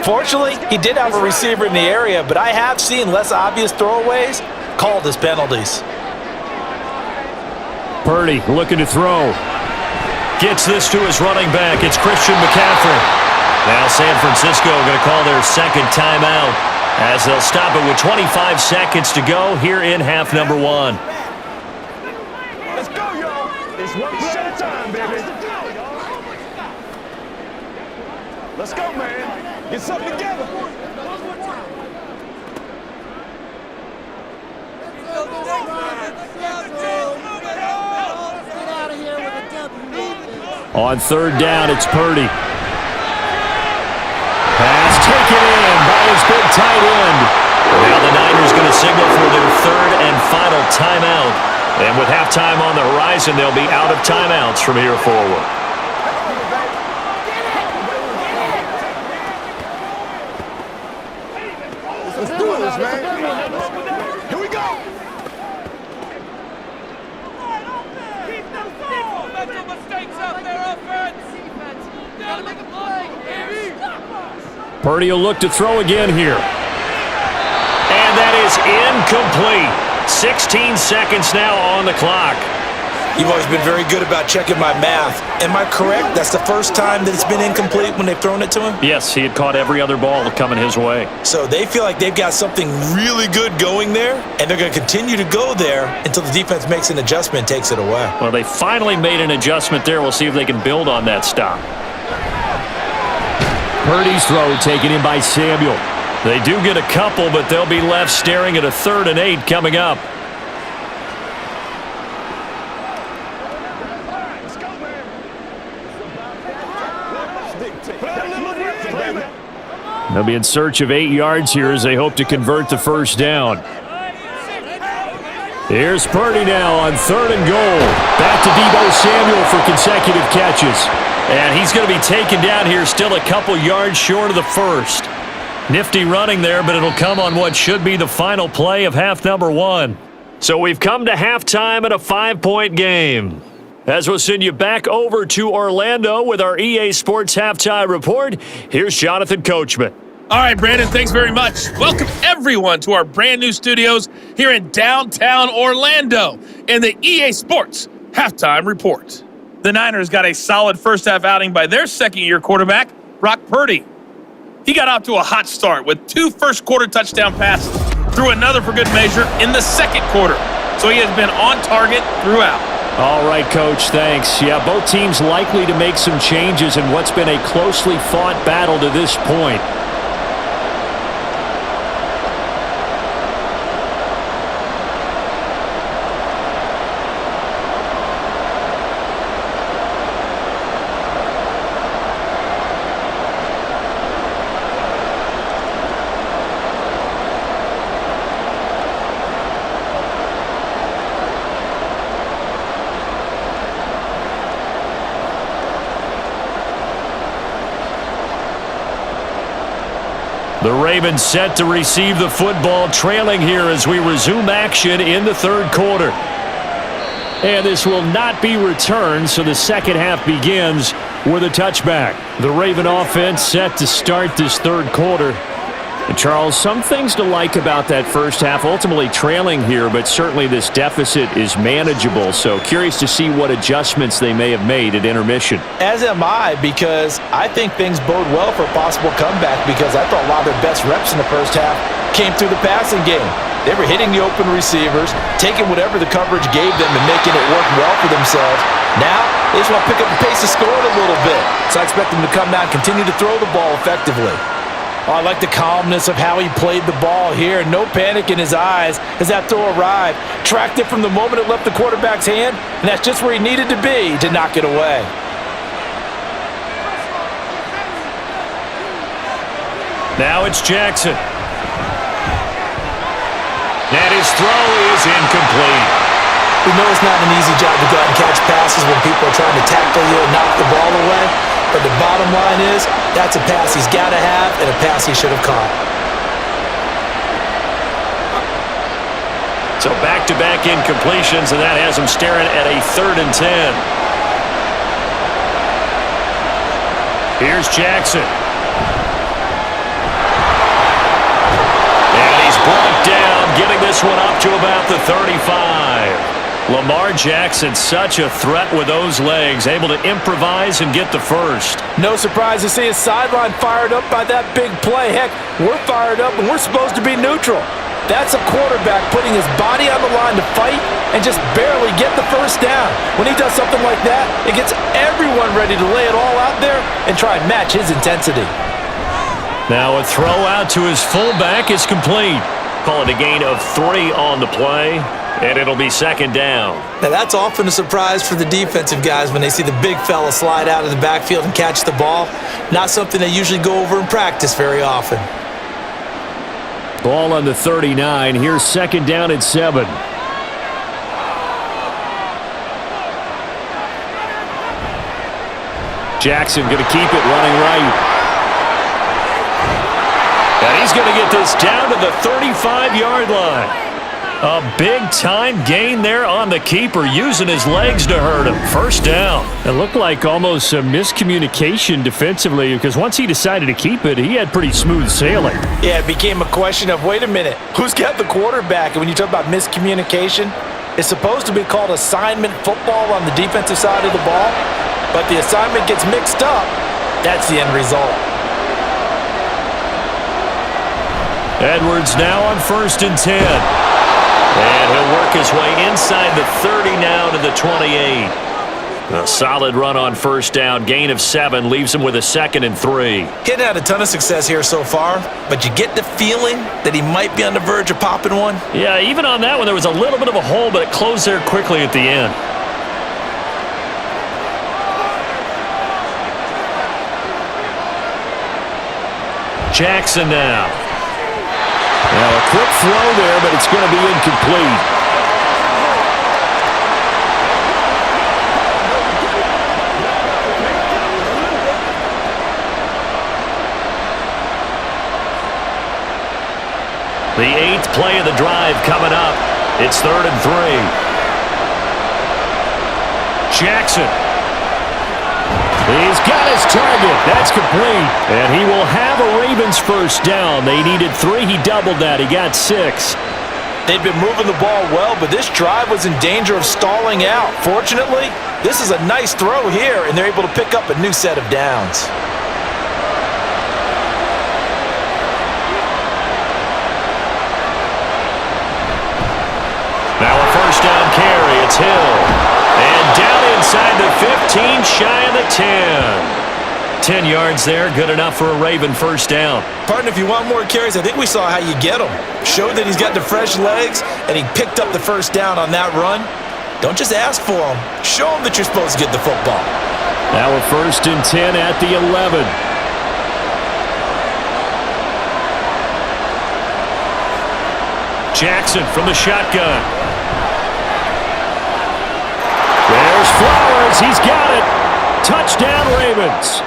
Fortunately, he did have a receiver in the area, but I have seen less obvious throwaways called as penalties. Purdy looking to throw. Gets this to his running back. It's Christian McCaffrey. Now San Francisco going to call their 2nd timeout as they'll stop it with 25 seconds to go here in half number 1. Let's go, y'all. It's one play at a time, baby. Let's go, man. Get something together. On 3rd down, it's Purdy. Pass taken in by his big tight end. Now the Niners going to signal for their 3rd and final timeout. And with halftime on the horizon, they'll be out of timeouts from here forward. Let's do it. Purdy will look to throw again here. And that is incomplete. 16 seconds now on the clock. You've always been very good about checking my math. Am I correct? That's the first time that it's been incomplete when they've thrown it to him? Yes, he had caught every other ball coming his way. So they feel like they've got something really good going there, and they're going to continue to go there until the defense makes an adjustment and takes it away. Well, they finally made an adjustment there. We'll see if they can build on that stop. Purdy's throw taken in by Samuel. They do get a couple, but they'll be left staring at a 3rd and 8 coming up. They'll be in search of 8 yards here as they hope to convert the first down. Here's Purdy now on 3rd and goal. Back to Deebo Samuel for consecutive catches. And he's going to be taken down here still a couple yards short of the first. Nifty running there, but it'll come on what should be the final play of half number 1. So we've come to halftime at a 5-point game. As we'll send you back over to Orlando with our EA Sports Halftime Report, here's Jonathan Coachman. All right, Brandon, thanks very much. Welcome, everyone, to our brand new studios here in downtown Orlando in the EA Sports Halftime Report. The Niners got a solid first-half outing by their second-year quarterback, Brock Purdy. He got off to a hot start with 2 first-quarter touchdown passes, threw another for good measure in the second quarter, so he has been on target throughout. All right, Coach, thanks. Yeah, both teams likely to make some changes in what's been a closely fought battle to this point. The Ravens set to receive the football, trailing here as we resume action in the third quarter. And this will not be returned, so the second half begins with a touchback. The Raven offense set to start this third quarter. And Charles, some things to like about that first half, ultimately trailing here, but certainly this deficit is manageable. So curious to see what adjustments they may have made at intermission. As am I, because I think things bode well for a possible comeback, because I thought a lot of their best reps in the first half came through the passing game. They were hitting the open receivers, taking whatever the coverage gave them and making it work well for themselves. Now, they just want to pick up the pace of scoring a little bit. So I expect them to come out and continue to throw the ball effectively. Oh, I like the calmness of how he played the ball here. No panic in his eyes as that throw arrived. Tracked it from the moment it left the quarterback's hand, and that's just where he needed to be to knock it away. Now it's Jackson. And his throw is incomplete. We know it's not an easy job to go out and catch passes when people are trying to tackle you and knock the ball away. But the bottom line is, that's a pass he's got to have and a pass he should have caught. So back-to-back incompletions, and that has him staring at a 3rd and 10. Here's Jackson. And he's brought down, getting this one up to about the 35. Lamar Jackson, such a threat with those legs, able to improvise and get the first. No surprise to see his sideline fired up by that big play. Heck, we're fired up and we're supposed to be neutral. That's a quarterback putting his body on the line to fight and just barely get the first down. When he does something like that, it gets everyone ready to lay it all out there and try and match his intensity. Now a throw out to his fullback is complete. Call it a gain of 3 on the play. And it'll be second down. Now that's often a surprise for the defensive guys when they see the big fella slide out of the backfield and catch the ball. Not something they usually go over in practice very often. Ball on the 39. Here's second down at 7. Jackson going to keep it running right. And he's going to get this down to the 35-yard line. A big-time gain there on the keeper, using his legs to hurt him. First down. It looked like almost some miscommunication defensively because once he decided to keep it, he had pretty smooth sailing. Yeah, it became a question of, wait a minute, who's got the quarterback? And when you talk about miscommunication, it's supposed to be called assignment football on the defensive side of the ball, but the assignment gets mixed up. That's the end result. Edwards now on 1st and 10. And he'll work his way inside the 30 now to the 28. A solid run on 1st down. Gain of 7 leaves him with a 2nd and 3. Getting had a ton of success here so far, but you get the feeling that he might be on the verge of popping one. Yeah, even on that one, there was a little bit of a hole, but it closed there quickly at the end. Jackson now. Now a quick throw there, but it's going to be incomplete. The 8th play of the drive coming up. It's 3rd and 3. Jackson. He's got his target. That's complete. And he will have a Ravens first down. They needed 3. He doubled that. He got 6. They've been moving the ball well, but this drive was in danger of stalling out. Fortunately, this is a nice throw here, and they're able to pick up a new set of downs. Now a first down carry. It's Hill. And down inside the 15, shy of the 10. 10 yards there, good enough for a Raven first down. Partner, if you want more carries, I think we saw how you get them. Showed that he's got the fresh legs, and he picked up the first down on that run. Don't just ask for them. Show them that you're supposed to get the football. Now a 1st and 10 at the 11. Jackson from the shotgun. There's Flowers. He's got it. Touchdown, Ravens.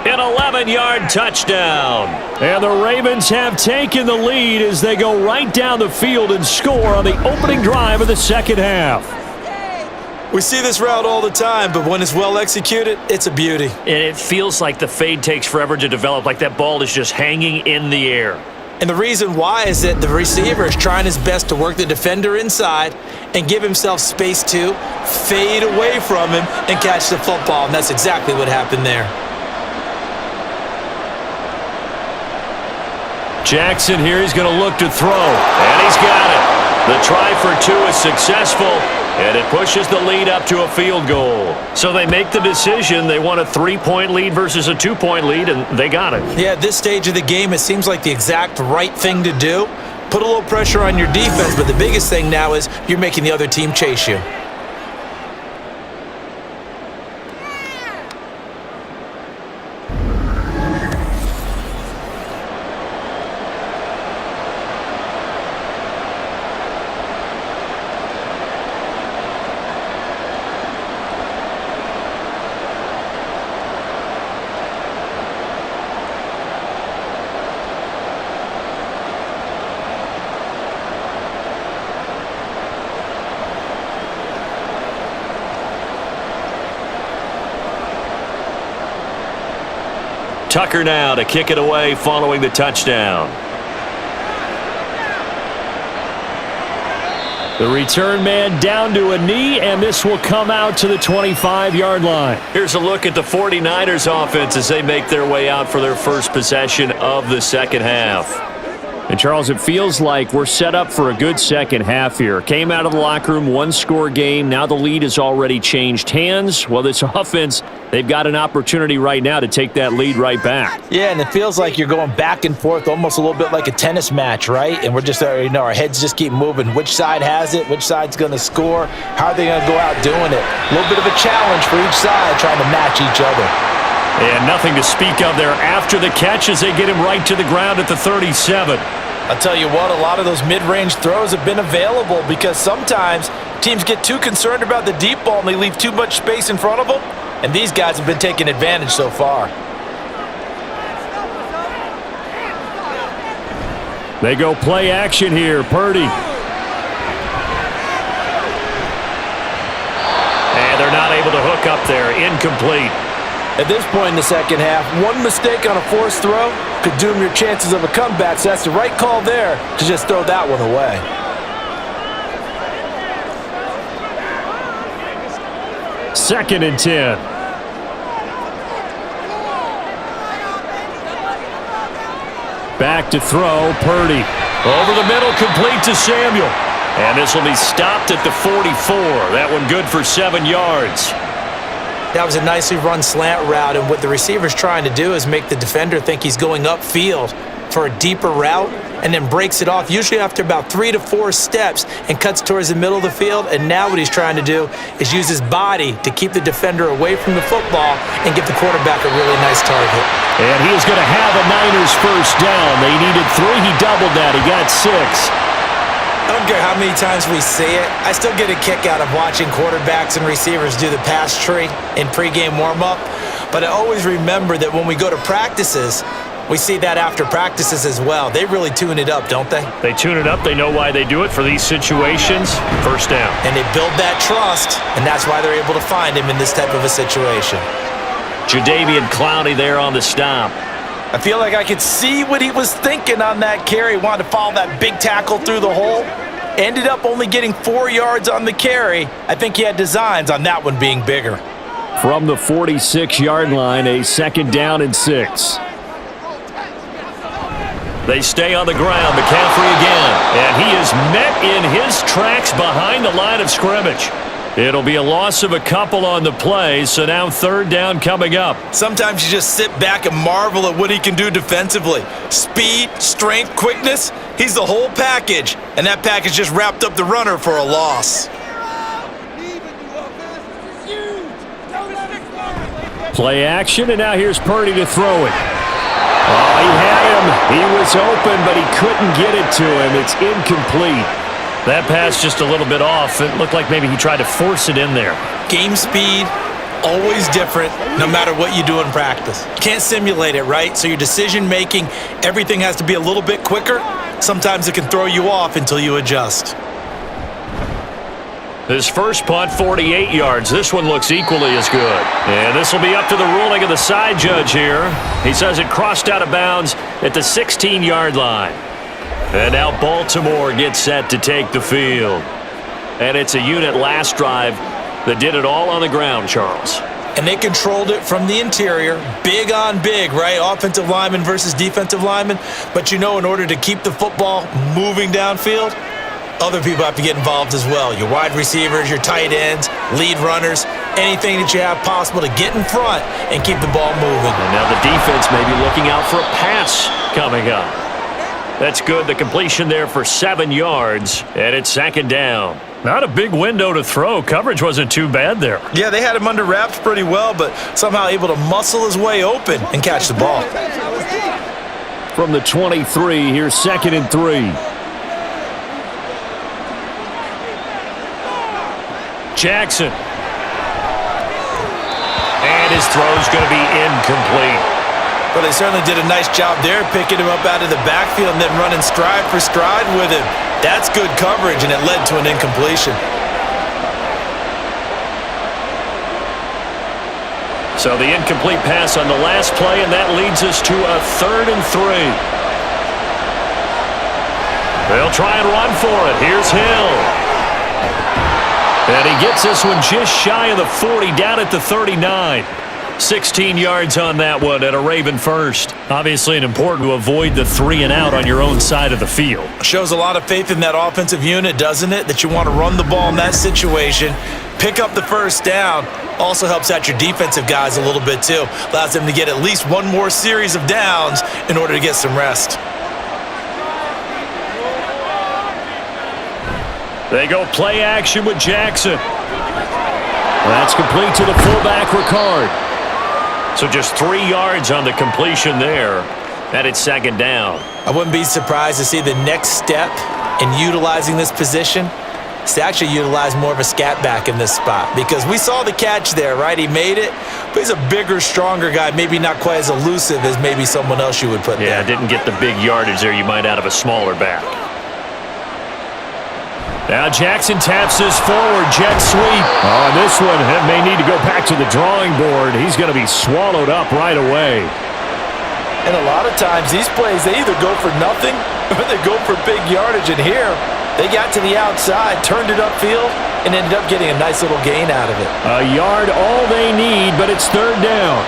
An 11-yard touchdown. And the Ravens have taken the lead as they go right down the field and score on the opening drive of the second half. We see this route all the time, but when it's well executed, it's a beauty. And it feels like the fade takes forever to develop, like that ball is just hanging in the air. And the reason why is that the receiver is trying his best to work the defender inside and give himself space to fade away from him and catch the football, and that's exactly what happened there. Jackson here, he's going to look to throw, and he's got it. The try for 2 is successful, and it pushes the lead up to a field goal. So they make the decision. They want a 3-point lead versus a 2-point lead, and they got it. Yeah, at this stage of the game, it seems like the exact right thing to do. Put a little pressure on your defense, but the biggest thing now is you're making the other team chase you. Tucker now to kick it away following the touchdown. The return man down to a knee, and this will come out to the 25-yard line. Here's a look at the 49ers offense as they make their way out for their first possession of the second half. And, Charles, it feels like we're set up for a good second half here. Came out of the locker room, one-score game. Now the lead has already changed hands. Well, this offense, they've got an opportunity right now to take that lead right back. Yeah, and it feels like you're going back and forth almost a little bit like a tennis match, right? And we're just, our heads just keep moving. Which side has it? Which side's going to score? How are they going to go out doing it? A little bit of a challenge for each side trying to match each other. And nothing to speak of there after the catch as they get him right to the ground at the 37. I'll tell you what, a lot of those mid-range throws have been available because sometimes teams get too concerned about the deep ball and they leave too much space in front of them, and these guys have been taking advantage so far. They go play action here. Purdy. And they're not able to hook up there. Incomplete. At this point in the second half, one mistake on a forced throw could doom your chances of a comeback, so that's the right call there to just throw that one away. Second and 10. Back to throw, Purdy. Over the middle, complete to Samuel. And this will be stopped at the 44. That one good for 7 yards. That was a nicely run slant route, and what the receiver's trying to do is make the defender think he's going upfield for a deeper route and then breaks it off, usually after about 3 to 4 steps, and cuts towards the middle of the field. And now what he's trying to do is use his body to keep the defender away from the football and give the quarterback a really nice target. And he is going to have a Niners first down. They needed 3. He doubled that. He got 6. I don't care how many times we see it. I still get a kick out of watching quarterbacks and receivers do the pass tree in pregame warm-up. But I always remember that when we go to practices, we see that after practices as well. They really tune it up, don't they? They tune it up. They know why they do it for these situations. First down. And they build that trust, and that's why they're able to find him in this type of a situation. Jadeveon Clowney there on the stop. I feel like I could see what he was thinking on that carry. Wanted to follow that big tackle through the hole. Ended up only getting 4 yards on the carry. I think he had designs on that one being bigger. From the 46-yard line, a second down and 6. They stay on the ground. McCaffrey again. And he is met in his tracks behind the line of scrimmage. It'll be a loss of a couple on the play, so now third down coming up. Sometimes you just sit back and marvel at what he can do defensively. Speed, strength, quickness, he's the whole package. And that package just wrapped up the runner for a loss. Play action, and now here's Purdy to throw it. Oh, he had him. He was open, but he couldn't get it to him. It's incomplete. That pass just a little bit off. It looked like maybe he tried to force it in there. Game speed, always different, no matter what you do in practice. Can't simulate it, right? So your decision-making, everything has to be a little bit quicker. Sometimes it can throw you off until you adjust. His first punt, 48 yards. This one looks equally as good. And this will be up to the ruling of the side judge here. He says it crossed out of bounds at the 16-yard line. And now Baltimore gets set to take the field. And it's a unit last drive that did it all on the ground, Charles. And they controlled it from the interior. Big on big, right? Offensive lineman versus defensive lineman. But you know, in order to keep the football moving downfield, other people have to get involved as well. Your wide receivers, your tight ends, lead runners, anything that you have possible to get in front and keep the ball moving. And now the defense may be looking out for a pass coming up. That's good. The completion there for 7 yards, and it's second down. Not a big window to throw. Coverage wasn't too bad there. Yeah, they had him under wraps pretty well, but somehow able to muscle his way open and catch the ball. From the 23, here's second and 3. Jackson. And his throw's going to be incomplete. Well, they certainly did a nice job there, picking him up out of the backfield and then running stride for stride with him. That's good coverage, and it led to an incompletion. So the incomplete pass on the last play, and that leads us to a 3rd and 3. They'll try and run for it. Here's Hill. And he gets this one just shy of the 40, down at the 39. 16 yards on that one and a Raven first. Obviously important to avoid the 3 and out on your own side of the field. Shows a lot of faith in that offensive unit, doesn't it? That you want to run the ball in that situation, pick up the first down. Also helps out your defensive guys a little bit too. Allows them to get at least one more series of downs in order to get some rest. They go play action with Jackson. That's complete to the fullback, Ricard. So just 3 yards on the completion there. And it's second down. I wouldn't be surprised to see the next step in utilizing this position is to actually utilize more of a scat back in this spot, because we saw the catch there, right? He made it, but he's a bigger, stronger guy, maybe not quite as elusive as maybe someone else you would put there. Yeah, didn't get the big yardage there you might out of a smaller back. Now Jackson taps this forward, jet sweep. Oh, this one may need to go back to the drawing board. He's going to be swallowed up right away. And a lot of times these plays, they either go for nothing or they go for big yardage. And here, they got to the outside, turned it upfield, and ended up getting a nice little gain out of it. A yard all they need, but it's third down.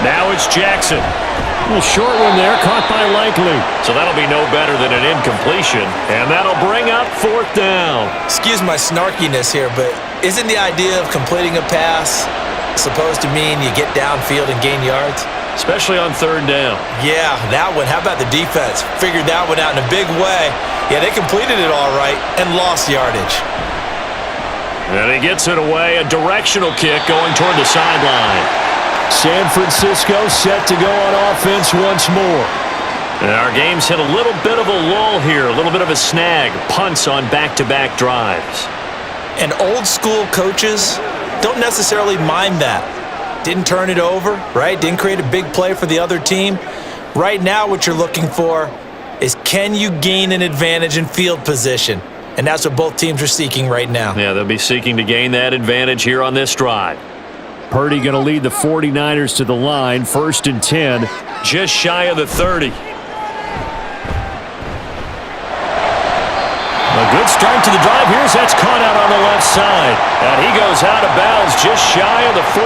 Now it's Jackson. A little short one there, caught by Likely. So that'll be no better than an incompletion, and that'll bring up fourth down. Excuse my snarkiness here, but isn't the idea of completing a pass supposed to mean you get downfield and gain yards? Especially on third down. Yeah, that one. How about the defense? Figured that one out in a big way. Yeah, they completed it all right and lost yardage. And he gets it away, a directional kick going toward the sideline. San Francisco set to go on offense once more. And our game's hit a little bit of a lull here, a little bit of a snag. Punts on back-to-back drives. And old school coaches don't necessarily mind that. Didn't turn it over, right? Didn't create a big play for the other team. Right now what you're looking for is, can you gain an advantage in field position? And that's what both teams are seeking right now. Yeah, they'll be seeking to gain that advantage here on this drive. Purdy going to lead the 49ers to the line, 1st and 10, just shy of the 30. A good start to the drive. That's caught out on the left side. And he goes out of bounds just shy of the 45.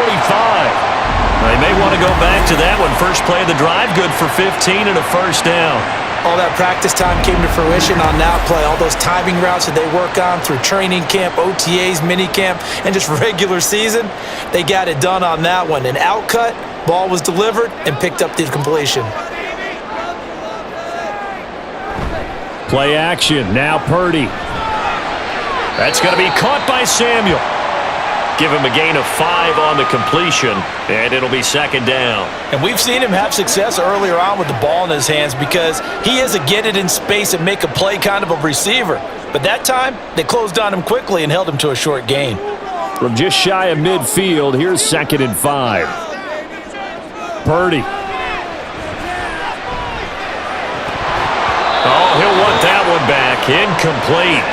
They may want to go back to that one. First play of the drive, good for 15 and a first down. All that practice time came to fruition on that play. All those timing routes that they work on through training camp, OTAs, minicamp, and just regular season, they got it done on that one. An outcut, ball was delivered, and picked up the completion. Play action, now Purdy. That's going to be caught by Samuel. Give him a gain of 5 on the completion, and it'll be second down. And we've seen him have success earlier on with the ball in his hands because he is a get it in space and make a play kind of a receiver. But that time, they closed on him quickly and held him to a short gain. From just shy of midfield, here's 2nd and 5. Purdy. Oh, he'll want that one back. Incomplete.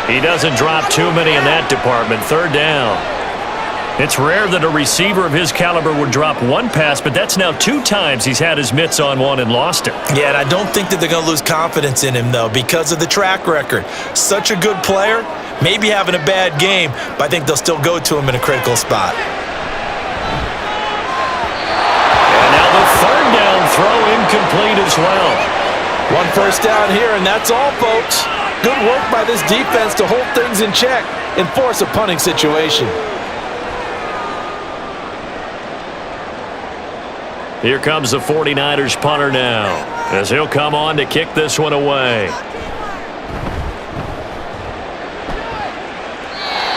He doesn't drop too many in that department. Third down. It's rare that a receiver of his caliber would drop one pass, but that's now 2 times he's had his mitts on one and lost it. Yeah, and I don't think that they're going to lose confidence in him, though, because of the track record. Such a good player, maybe having a bad game, but I think they'll still go to him in a critical spot. And now the third down throw incomplete as well. 1 first down here, and that's all, folks. Good work by this defense to hold things in check and force a punting situation. Here comes the 49ers punter now, as he'll come on to kick this one away.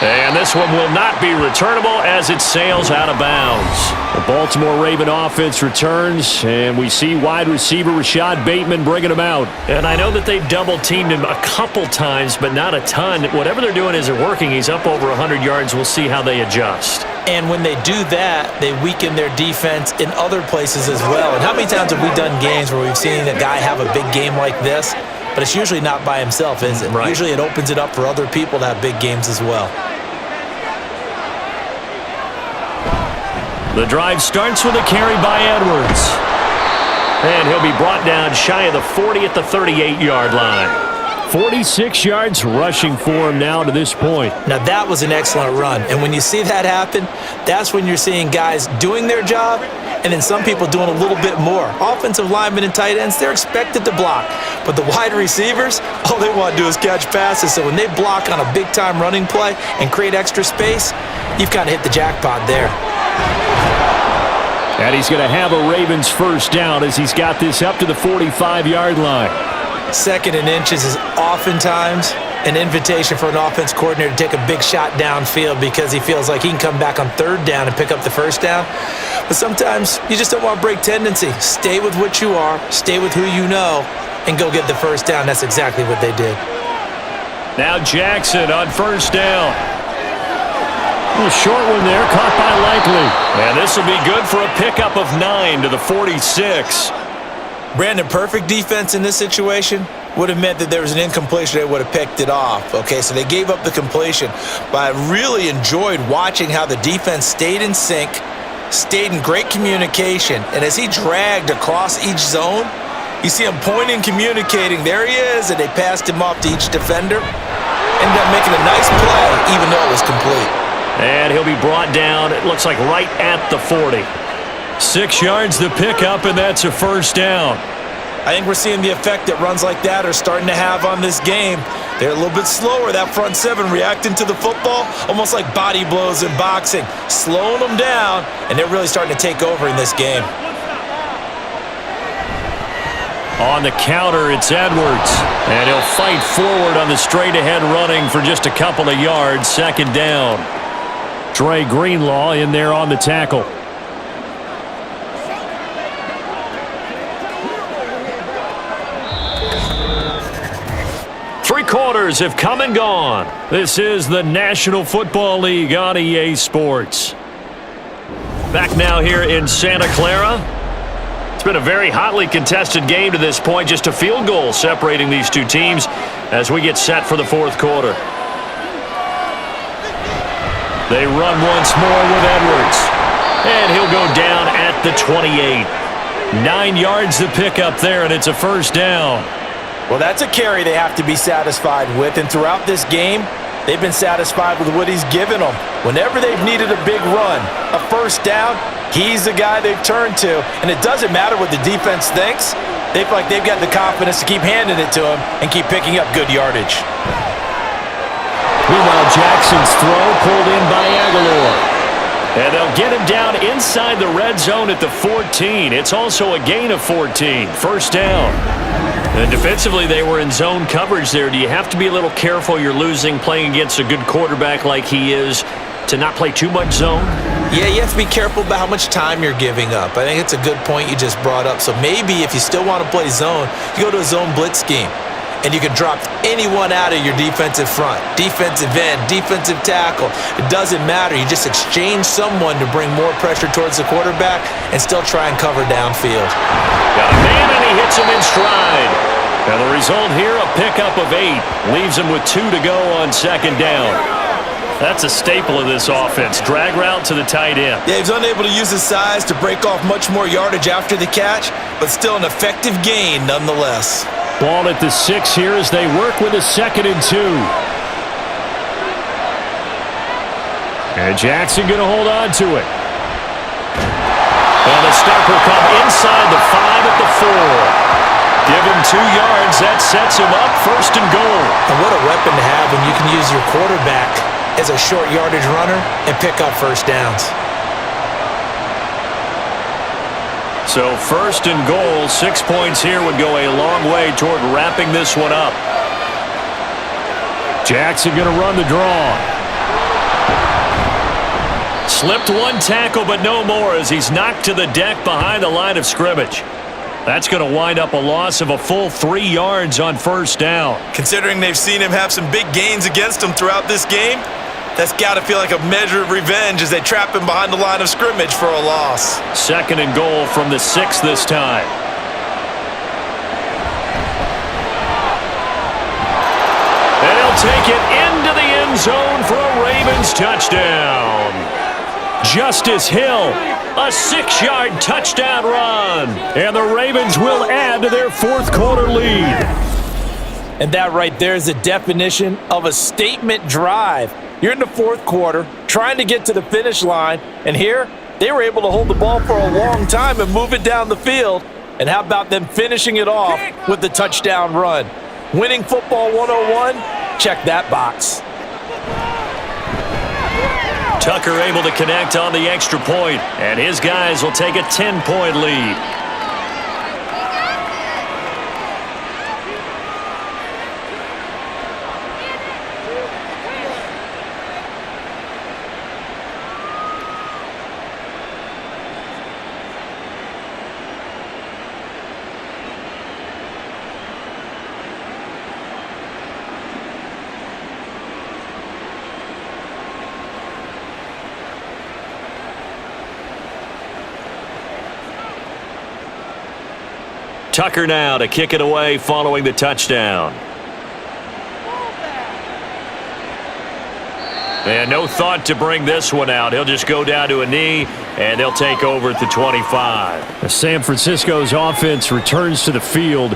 And this one will not be returnable as it sails out of bounds. The Baltimore Raven offense returns, and we see wide receiver Rashad Bateman bringing him out. And I know that they've double-teamed him a couple times, but not a ton. Whatever they're doing isn't working. He's up over 100 yards. We'll see how they adjust. And when they do that, they weaken their defense in other places as well. And how many times have we done games where we've seen a guy have a big game like this, but it's usually not by himself, is it? Right. Usually it opens it up for other people to have big games as well. The drive starts with a carry by Edwards. And he'll be brought down shy of the 40 at the 38-yard line. 46 yards rushing for him now to this point. Now that was an excellent run. And when you see that happen, that's when you're seeing guys doing their job and then some people doing a little bit more. Offensive linemen and tight ends, they're expected to block. But the wide receivers, all they want to do is catch passes. So when they block on a big-time running play and create extra space, you've kind of hit the jackpot there. And he's going to have a Ravens first down as he's got this up to the 45-yard line. 2nd and inches is oftentimes an invitation for an offense coordinator to take a big shot downfield because he feels like he can come back on 3rd down and pick up the first down. But sometimes you just don't want to break tendency. Stay with what you are. Stay with who you know. and go get the first down. That's exactly what they did. Now Jackson on first down. A short one there, caught by Likely. And this will be good for a pickup of 9 to the 46. Brandon, perfect defense in this situation would have meant that there was an incompletion. They would have picked it off. Okay, so they gave up the completion. But I really enjoyed watching how the defense stayed in sync, stayed in great communication. And as he dragged across each zone, you see him pointing, communicating. There he is, and they passed him off to each defender. Ended up making a nice play, even though it was complete. And he'll be brought down, it looks like right at the 40. 6 yards the pickup, and that's a first down. I think we're seeing the effect that runs like that are starting to have on this game. They're a little bit slower, that front seven, reacting to the football, almost like body blows in boxing, slowing them down, and they're really starting to take over in this game. On the counter, it's Edwards. And he'll fight forward on the straight-ahead running for just a couple of yards, second down. Dre Greenlaw in there on the tackle. Three quarters have come and gone. This is the National Football League on EA Sports. Back now here in Santa Clara. It's been a very hotly contested game to this point. Just a field goal separating these two teams as we get set for the fourth quarter. They run once more with Edwards. And he'll go down at the 28. 9 yards to pick up there, and it's a first down. Well, that's a carry they have to be satisfied with, and throughout this game, they've been satisfied with what he's given them. Whenever they've needed a big run, a first down, he's the guy they've turned to, and it doesn't matter what the defense thinks. They feel like they've got the confidence to keep handing it to him and keep picking up good yardage. Meanwhile, Jackson's throw pulled in by Aguilar. And they'll get him down inside the red zone at the 14. It's also a gain of 14. First down. And defensively, they were in zone coverage there. Do you have to be a little careful? You're losing, playing against a good quarterback like he is, to not play too much zone? Yeah, you have to be careful about how much time you're giving up. I think it's a good point you just brought up. So maybe if you still want to play zone, you go to a zone blitz scheme. And you can drop anyone out of your defensive front, defensive end, defensive tackle. It doesn't matter. You just exchange someone to bring more pressure towards the quarterback and still try and cover downfield. Got a man, and he hits him in stride. And the result here, a pickup of 8. Leaves him with 2 to go on second down. That's a staple of this offense. Drag route to the tight end. Yeah, he's unable to use his size to break off much more yardage after the catch, but still an effective gain nonetheless. Ball at the 6 here as they work with a 2nd and 2. And Jackson going to hold on to it. And the stop will come inside the 5 at the 4. Give him 2 yards. That sets him up, first and goal. And what a weapon to have when you can use your quarterback as a short yardage runner and pick up first downs. So first and goal, 6 points here would go a long way toward wrapping this one up. Jackson going to run the draw. Slipped one tackle, but no more as he's knocked to the deck behind the line of scrimmage. That's going to wind up a loss of a full 3 yards on first down. Considering they've seen him have some big gains against him throughout this game, that's got to feel like a measure of revenge as they trap him behind the line of scrimmage for a loss. 2nd and goal from the 6 this time. And he'll take it into the end zone for a Ravens touchdown. Justice Hill, a 6-yard touchdown run. And the Ravens will add to their fourth quarter lead. And that right there is the definition of a statement drive. You're in the fourth quarter, trying to get to the finish line, and here, they were able to hold the ball for a long time and move it down the field. And how about them finishing it off with the touchdown run? Winning football 101, check that box. Tucker able to connect on the extra point, and his guys will take a 10-point lead. Tucker now to kick it away following the touchdown. And no thought to bring this one out. He'll just go down to a knee, and they'll take over at the 25. San Francisco's offense returns to the field,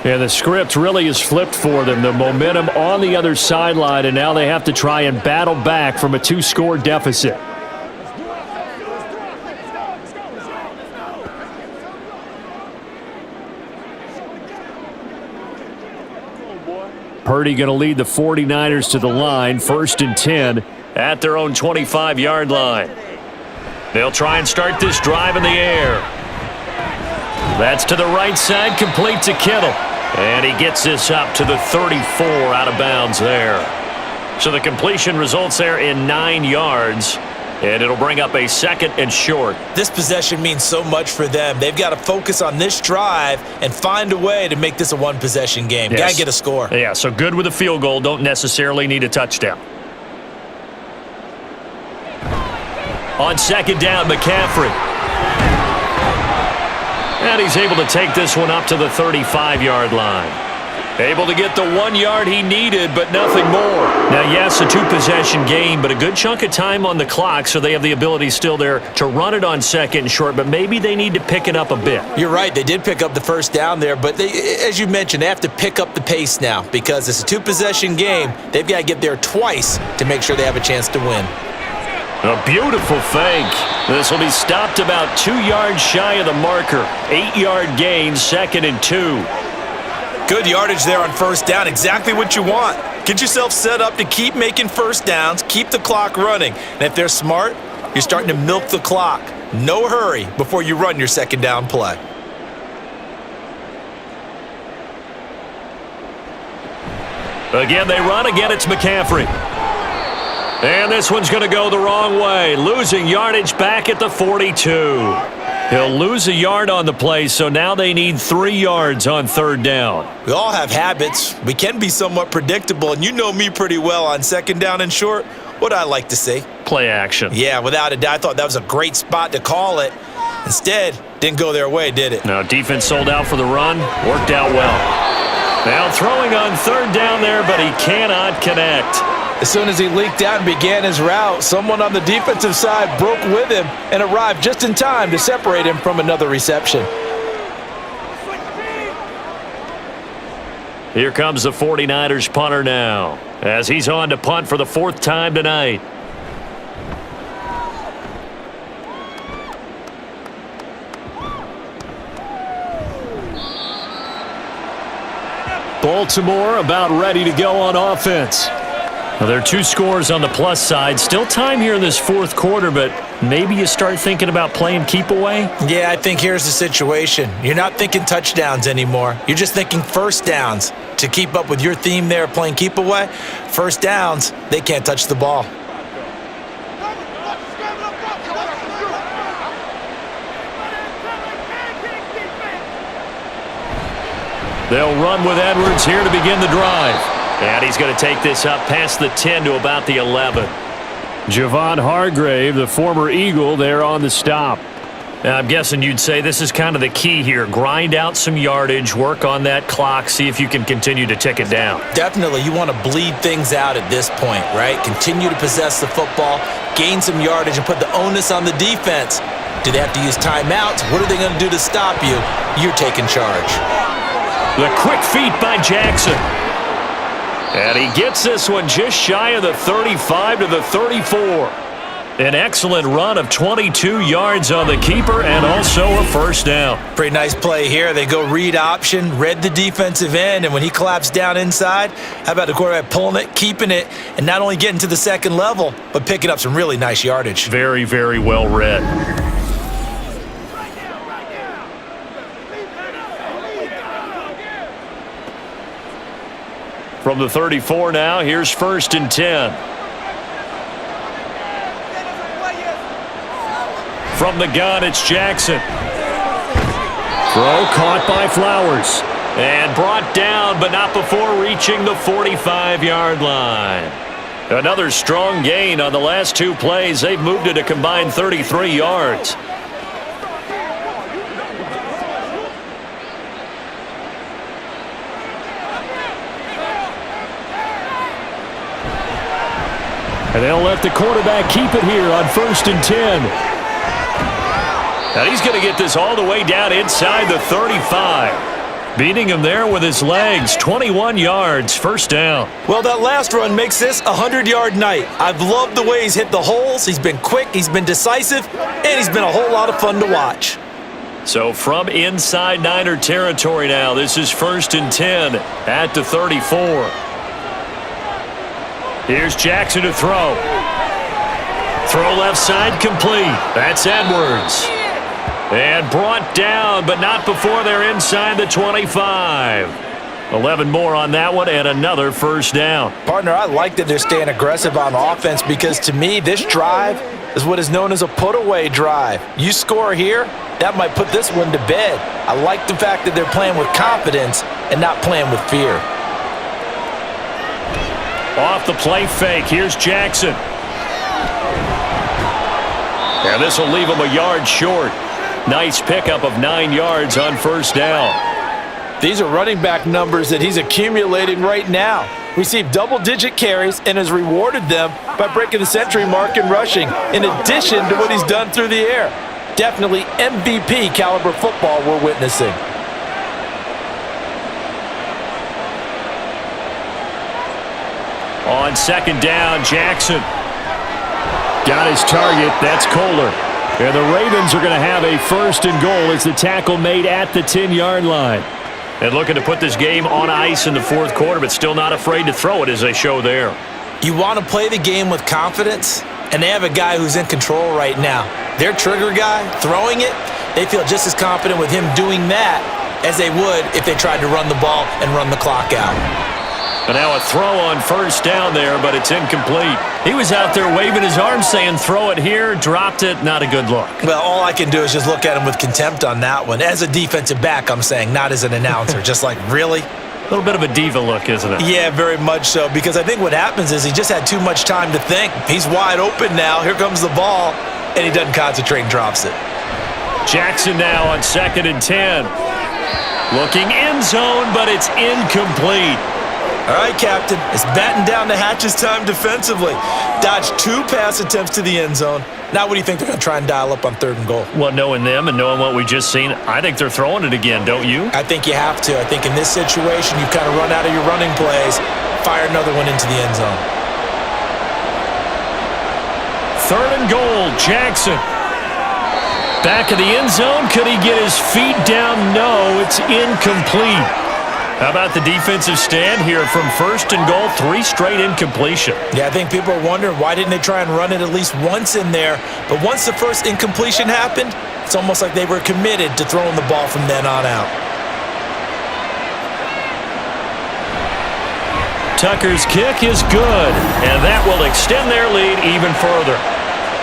and the script really is flipped for them. The momentum on the other sideline, and now they have to try and battle back from a 2-score deficit. Purdy going to lead the 49ers to the line, 1st and 10 at their own 25-yard line. They'll try and start this drive in the air. That's to the right side, complete to Kittle. And he gets this up to the 34 out of bounds there. So the completion results there in 9 yards. And it'll bring up a 2nd and short. This possession means so much for them. They've got to focus on this drive and find a way to make this a one-possession game. Yes. Got to get a score. Yeah, so good with a field goal. Don't necessarily need a touchdown. On 2nd down, McCaffrey. And he's able to take this one up to the 35-yard line. Able to get the 1 yard he needed, but nothing more. Now, yes, a 2-possession game, but a good chunk of time on the clock, so they have the ability still there to run it on 2nd and short, but maybe they need to pick it up a bit. You're right. They did pick up the first down there, but as you mentioned, they have to pick up the pace now because it's a 2-possession game. They've got to get there twice to make sure they have a chance to win. A beautiful fake. This will be stopped about 2 yards shy of the marker. 8-yard gain, 2nd and 2. Good yardage there on first down. Exactly what you want. Get yourself set up to keep making first downs, keep the clock running. And if they're smart, you're starting to milk the clock. No hurry before you run your 2nd down play. Again, they run. Again, it's McCaffrey. And this one's going to go the wrong way. Losing yardage back at the 42. He'll lose a yard on the play, so now they need 3 yards on 3rd down. We all have habits. We can be somewhat predictable, and you know me pretty well on 2nd down and short. What I like to see? Play action. Yeah, without a doubt. I thought that was a great spot to call it. Instead, didn't go their way, did it? No, defense sold out for the run. Worked out well. Now throwing on 3rd down there, but he cannot connect. As soon as he leaked out and began his route, someone on the defensive side broke with him and arrived just in time to separate him from another reception. Here comes the 49ers punter now, as he's on to punt for the 4th time tonight. Baltimore about ready to go on offense. Well, there are 2 scores on the plus side. Still time here in this 4th quarter, but maybe you start thinking about playing keep away? Yeah, I think here's the situation. You're not thinking touchdowns anymore. You're just thinking first downs. To keep up with your theme there, playing keep away, first downs, they can't touch the ball. They'll run with Edwards here to begin the drive. And he's going to take this up past the 10 to about the 11. Javon Hargrave, the former Eagle, there on the stop. Now, I'm guessing you'd say this is kind of the key here. Grind out some yardage, work on that clock, see if you can continue to tick it down. Definitely. You want to bleed things out at this point, right? Continue to possess the football, gain some yardage, and put the onus on the defense. Do they have to use timeouts? What are they going to do to stop you? You're taking charge. The quick feet by Jackson. And he gets this one just shy of the 35 to the 34. An excellent run of 22 yards on the keeper and also a first down. Pretty nice play here. They go read option, read the defensive end, and when he collapsed down inside, how about the quarterback pulling it, keeping it, and not only getting to the 2nd level, but picking up some really nice yardage. Very, very well read. From the 34 now, here's 1st and 10. From the gun, it's Jackson. Throw caught by Flowers. And brought down, but not before reaching the 45-yard line. Another strong gain on the last 2 plays. They've moved it a combined 33 yards. And they'll let the quarterback keep it here on 1st and 10. And he's going to get this all the way down inside the 35. Beating him there with his legs, 21 yards, 1st down. Well, that last run makes this a 100-yard night. I've loved the way he's hit the holes. He's been quick, he's been decisive, and he's been a whole lot of fun to watch. So from inside Niner territory now, this is 1st and 10 at the 34. Here's Jackson to throw. Throw left side complete. That's Edwards. And brought down, but not before they're inside the 25. 11 more on that one, and another 1st down. Partner, I like that they're staying aggressive on offense because to me, this drive is what is known as a put-away drive. You score here, that might put this one to bed. I like the fact that they're playing with confidence and not playing with fear. Off the play fake, here's Jackson. And this will leave him a yard short. Nice pickup of 9 yards on 1st down. These are running back numbers that he's accumulating right now. Received double-digit carries and has rewarded them by breaking the century mark in rushing, in addition to what he's done through the air. Definitely MVP caliber football we're witnessing. On 2nd down, Jackson. Got his target. That's Kohler. And the Ravens are going to have a 1st and goal as the tackle made at the 10-yard line. And looking to put this game on ice in the 4th quarter, but still not afraid to throw it as they show there. You want to play the game with confidence, and they have a guy who's in control right now. Their trigger guy, throwing it, they feel just as confident with him doing that as they would if they tried to run the ball and run the clock out. And now a throw on 1st down there, but it's incomplete. He was out there waving his arms saying, throw it here, dropped it, not a good look. Well, all I can do is just look at him with contempt on that one. As a defensive back, I'm saying, not as an announcer. Just like, really? A little bit of a diva look, isn't it? Yeah, very much so, because I think what happens is he just had too much time to think. He's wide open now. Here comes the ball, and he doesn't concentrate and drops it. Jackson now on 2nd and 10. Looking end zone, but it's incomplete. All right, Captain, it's batten down the hatches time defensively. Dodged 2 pass attempts to the end zone. Now what do you think they're going to try and dial up on 3rd and goal? Well, knowing them and knowing what we just seen, I think they're throwing it again, don't you? I think you have to. I think in this situation, you kind of run out of your running plays, fire another one into the end zone. 3rd and goal, Jackson. Back of the end zone. Could he get his feet down? No, it's incomplete. How about the defensive stand here from 1st and goal? 3 straight incompletion. Yeah, I think people are wondering why didn't they try and run it at least once in there? But once the first incompletion happened, it's almost like they were committed to throwing the ball from then on out. Tucker's kick is good, and that will extend their lead even further.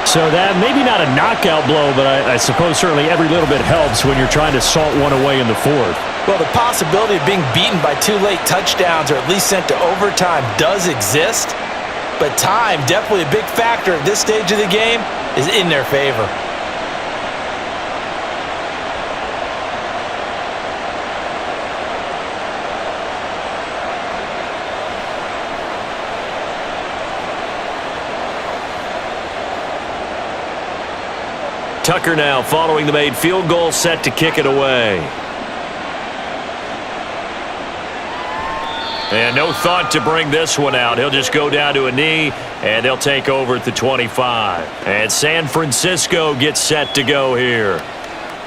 So that maybe not a knockout blow, but I suppose certainly every little bit helps when you're trying to salt one away in the 4th. Well, the possibility of being beaten by 2 late touchdowns or at least sent to overtime does exist, but time, definitely a big factor at this stage of the game, is in their favor. Tucker now following the made field goal, set to kick it away. And no thought to bring this one out. He'll just go down to a knee, and they'll take over at the 25. And San Francisco gets set to go here.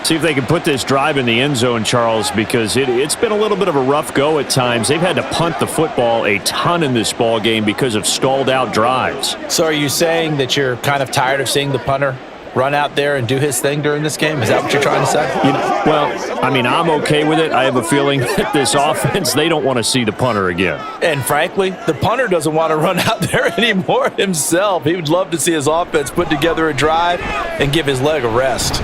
See if they can put this drive in the end zone, Charles, because it's been a little bit of a rough go at times. They've had to punt the football a ton in this ball game because of stalled out drives. So are you saying that you're kind of tired of seeing the punter run out there and do his thing during this game? Is that what you're trying to say? Well, I mean, I'm okay with it. I have a feeling that this offense, they don't want to see the punter again. And frankly, the punter doesn't want to run out there anymore himself. He would love to see his offense put together a drive and give his leg a rest.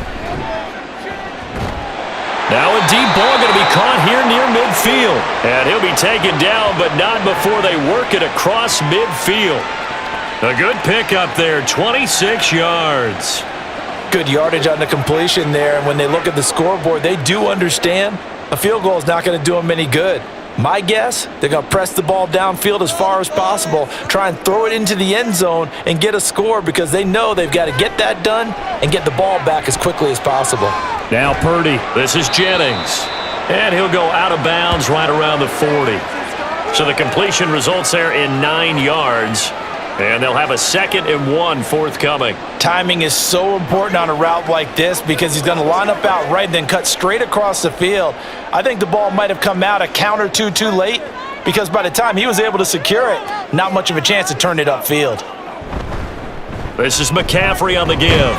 Now a deep ball going to be caught here near midfield. And he'll be taken down, but not before they work it across midfield. A good pickup there, 26 yards. Good yardage on the completion there, and when they look at the scoreboard, they do understand a field goal is not going to do them any good. My guess, they're going to press the ball downfield as far as possible, try and throw it into the end zone and get a score because they know they've got to get that done and get the ball back as quickly as possible. Now Purdy. This is Jennings. And he'll go out of bounds right around the 40. So the completion results there in 9 yards. And they'll have a 2nd and 1 forthcoming. Timing is so important on a route like this because he's going to line up out right and then cut straight across the field. I think the ball might have come out a count or two too late because by the time he was able to secure it, not much of a chance to turn it upfield. This is McCaffrey on the give.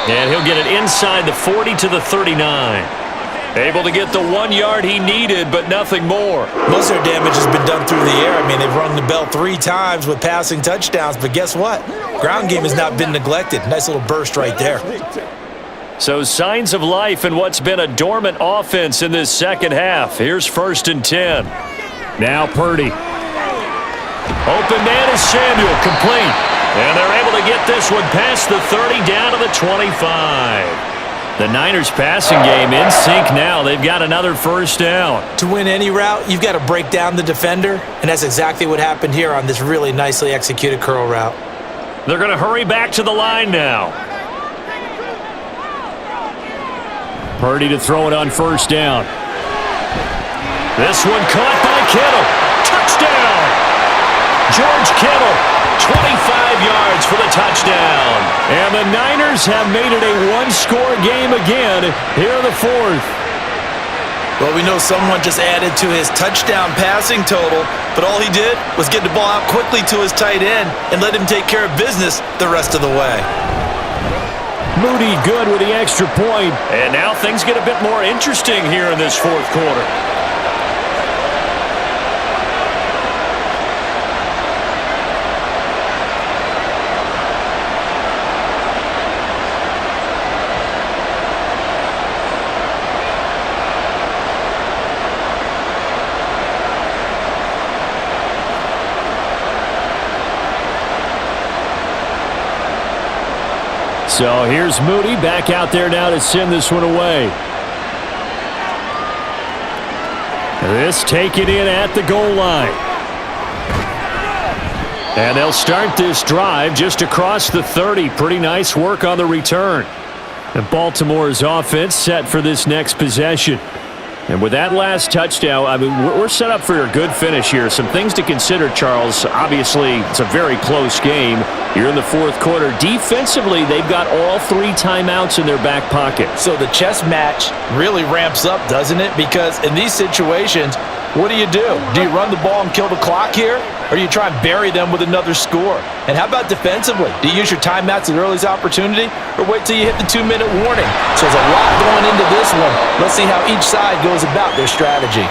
And he'll get it inside the 40 to the 39. Able to get the 1 yard he needed, but nothing more. Most of their damage has been done through the air. I mean, they've rung the bell 3 times with passing touchdowns, but guess what? Ground game has not been neglected. Nice little burst right there. So signs of life in what's been a dormant offense in this second half. Here's 1st and 10. Now Purdy. Open man is Samuel, complete. And they're able to get this one past the 30 down to the 25. The Niners passing game in sync now. They've got another 1st down. To win any route, you've got to break down the defender, and that's exactly what happened here on this really nicely executed curl route. They're going to hurry back to the line now. Purdy to throw it on 1st down. This one caught by Kittle. Touchdown! George Kittle, 25 yards for the touchdown. And the Niners have made it a one-score game again here in the 4th. Well, we know someone just added to his touchdown passing total, but all he did was get the ball out quickly to his tight end and let him take care of business the rest of the way. Moody good with the extra point. And now things get a bit more interesting here in this 4th quarter. So here's Moody back out there now to send this one away. This taken in at the goal line. And they'll start this drive just across the 30. Pretty nice work on the return. And Baltimore's offense set for this next possession. And with that last touchdown, I mean, we're set up for a good finish here. Some things to consider, Charles. Obviously, it's a very close game. You're in the 4th quarter. Defensively, they've got all 3 timeouts in their back pocket. So the chess match really ramps up, doesn't it? Because in these situations, what do? Do you run the ball and kill the clock here? Or do you try and bury them with another score? And how about defensively? Do you use your timeouts at earliest opportunity? Or wait till you hit the 2-minute warning? So there's a lot going into this one. Let's see how each side goes about their strategy.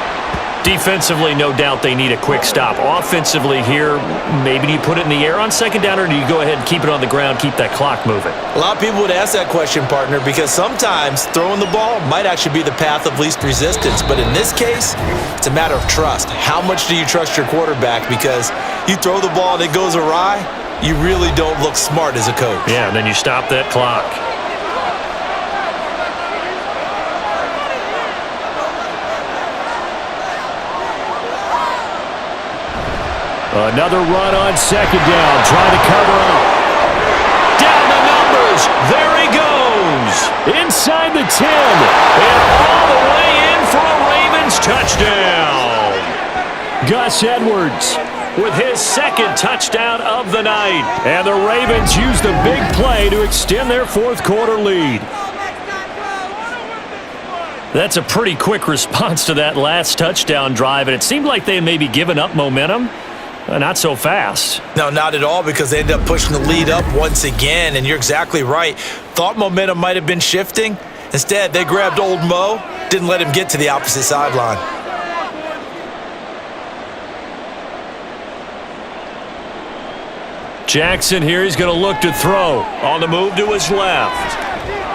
Defensively, no doubt they need a quick stop. Offensively here, maybe do you put it in the air on 2nd down, or do you go ahead and keep it on the ground, keep that clock moving? A lot of people would ask that question, partner, because sometimes throwing the ball might actually be the path of least resistance. But in this case, it's a matter of trust. How much do you trust your quarterback? Because you throw the ball and it goes awry, you really don't look smart as a coach. Yeah, and then you stop that clock. Another run on 2nd down, trying to cover up. Down the numbers, there he goes. Inside the 10, and all the way in for a Ravens touchdown. Gus Edwards with his 2nd touchdown of the night. And the Ravens use the big play to extend their 4th quarter lead. That's a pretty quick response to that last touchdown drive, and it seemed like they had maybe given up momentum. Not so fast. No, not at all, because they ended up pushing the lead up once again, and you're exactly right. Thought momentum might have been shifting. Instead, they grabbed old Mo, didn't let him get to the opposite sideline. Jackson here, he's going to look to throw. On the move to his left.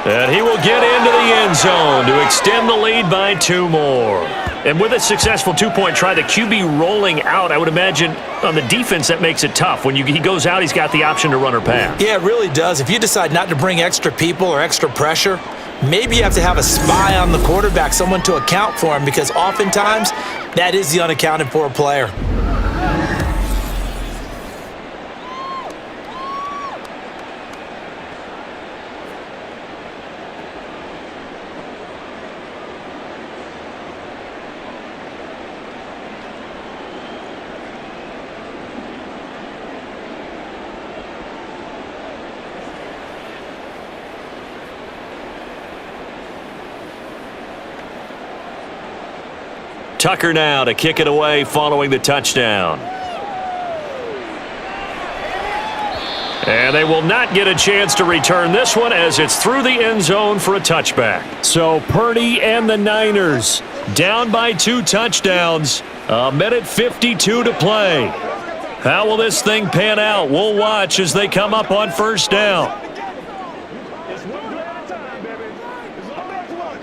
And he will get into the end zone to extend the lead by 2 more. And with a successful 2-point try, the QB rolling out, I would imagine on the defense that makes it tough. When he goes out, he's got the option to run or pass. Yeah, it really does. If you decide not to bring extra people or extra pressure, maybe you have to have a spy on the quarterback, someone to account for him, because oftentimes That is the unaccounted for player. Tucker now to kick it away following the touchdown. And they will not get a chance to return this one as it's through the end zone for a touchback. So Purdy and the Niners down by 2 touchdowns. 1:52 to play. How will this thing pan out? We'll watch as they come up on first down. It's one play at a time, baby. It's all about luck.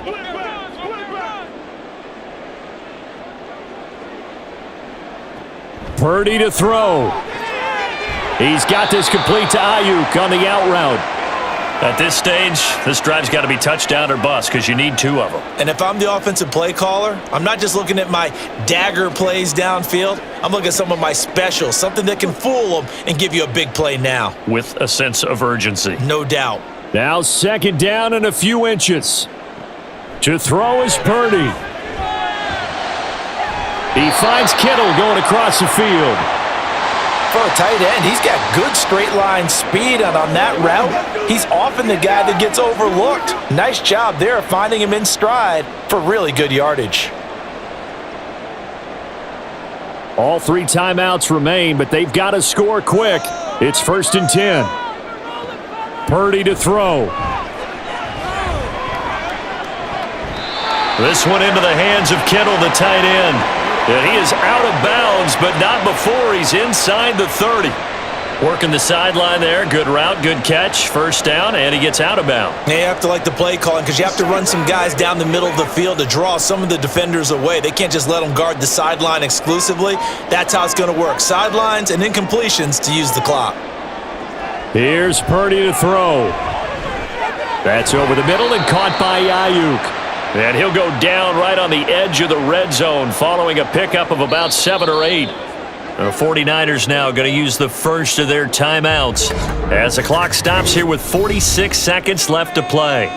Split back, split back. Purdy to throw. He's got this complete to Ayuk on the out route. At this stage, this drive's got to be touchdown or bust because you need 2 of them. And if I'm the offensive play caller, I'm not just looking at my dagger plays downfield. I'm looking at some of my specials, something that can fool them and give you a big play now. With a sense of urgency. No doubt. Now 2nd down and a few inches. To throw is Purdy. He finds Kittle going across the field. For a tight end, he's got good straight line speed, and on that route, he's often the guy that gets overlooked. Nice job there finding him in stride for really good yardage. All 3 timeouts remain, but they've got to score quick. It's 1st and 10. Purdy to throw. This one into the hands of Kittle, the tight end. And he is out of bounds, but not before he's inside the 30. Working the sideline there. Good route, good catch. First down, and he gets out of bounds. You have to like the play calling because you have to run some guys down the middle of the field to draw some of the defenders away. They can't just let them guard the sideline exclusively. That's how it's going to work. Sidelines and incompletions to use the clock. Here's Purdy to throw. That's over the middle and caught by Ayuk. And he'll go down right on the edge of the red zone following a pickup of about 7 or 8. The 49ers now going to use the first of their timeouts as the clock stops here with 46 seconds left to play.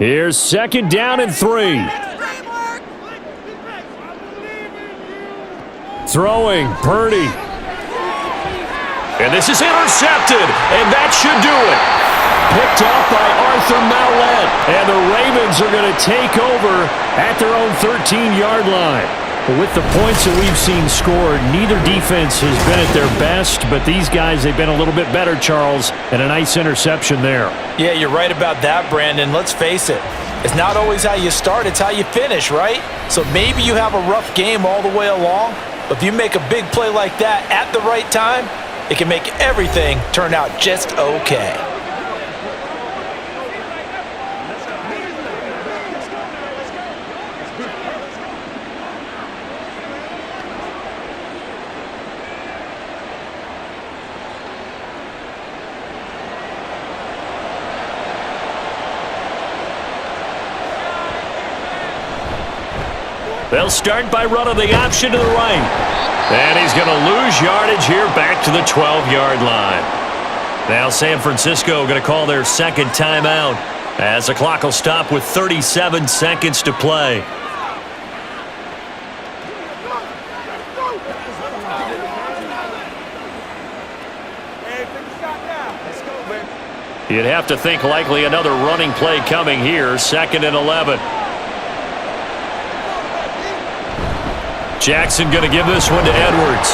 Here's 2nd down and 3. Throwing, Purdy. And this is intercepted, and that should do it. Picked off by Arthur Mallett, and the Ravens are going to take over at their own 13-yard line. With the points that we've seen scored, neither defense has been at their best, but these guys, they've been a little bit better, Charles, and a nice interception there. Yeah, you're right about that, Brandon. Let's face it. It's not always how you start, it's how you finish, right? So maybe you have a rough game all the way along, but if you make a big play like that at the right time, it can make everything turn out just okay. They'll start by running the option to the right. And he's going to lose yardage here back to the 12-yard line. Now San Francisco going to call their 2nd timeout as the clock will stop with 37 seconds to play. You'd have to think likely another running play coming here, 2nd and 11. Jackson going to give this one to Edwards.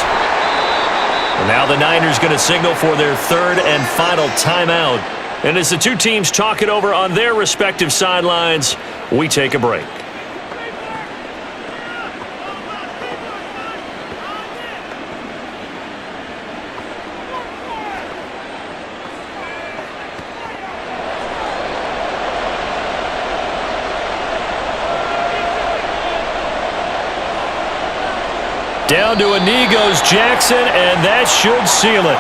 And now the Niners going to signal for their 3rd and final timeout. And as the 2 teams talk it over on their respective sidelines, we take a break. Down to a knee goes Jackson, and that should seal it.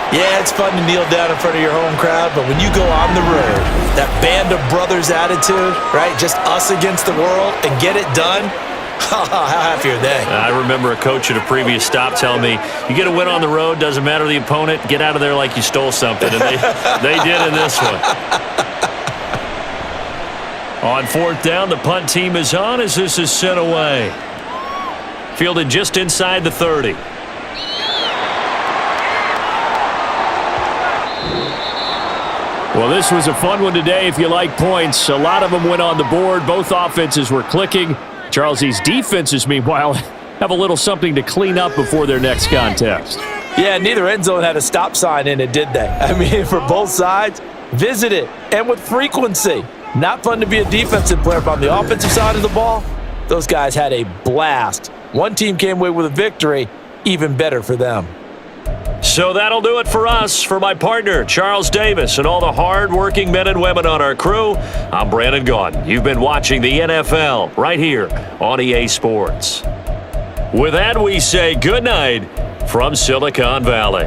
Yeah, it's fun to kneel down in front of your home crowd, but when you go on the road, that band of brothers attitude, right? Just us against the world and get it done. How happy are they? I remember a coach at a previous stop telling me, you get a win on the road, doesn't matter the opponent, get out of there like you stole something. And they did in this one. On fourth down, the punt team is on as this is sent away. Fielded just inside the 30. Well, this was a fun one today if you like points. A lot of them went on the board. Both offenses were clicking. Charles's defenses, meanwhile, have a little something to clean up before their next contest. Yeah, neither end zone had a stop sign in it, did they? I mean, for both sides, visit it, and with frequency. Not fun to be a defensive player, but on the offensive side of the ball, those guys had a blast. One team came away with a victory, even better for them. So that'll do it for us. For my partner, Charles Davis, and all the hard-working men and women on our crew, I'm Brandon Gaudin. You've been watching the NFL right here on EA Sports. With that, we say good night from Silicon Valley.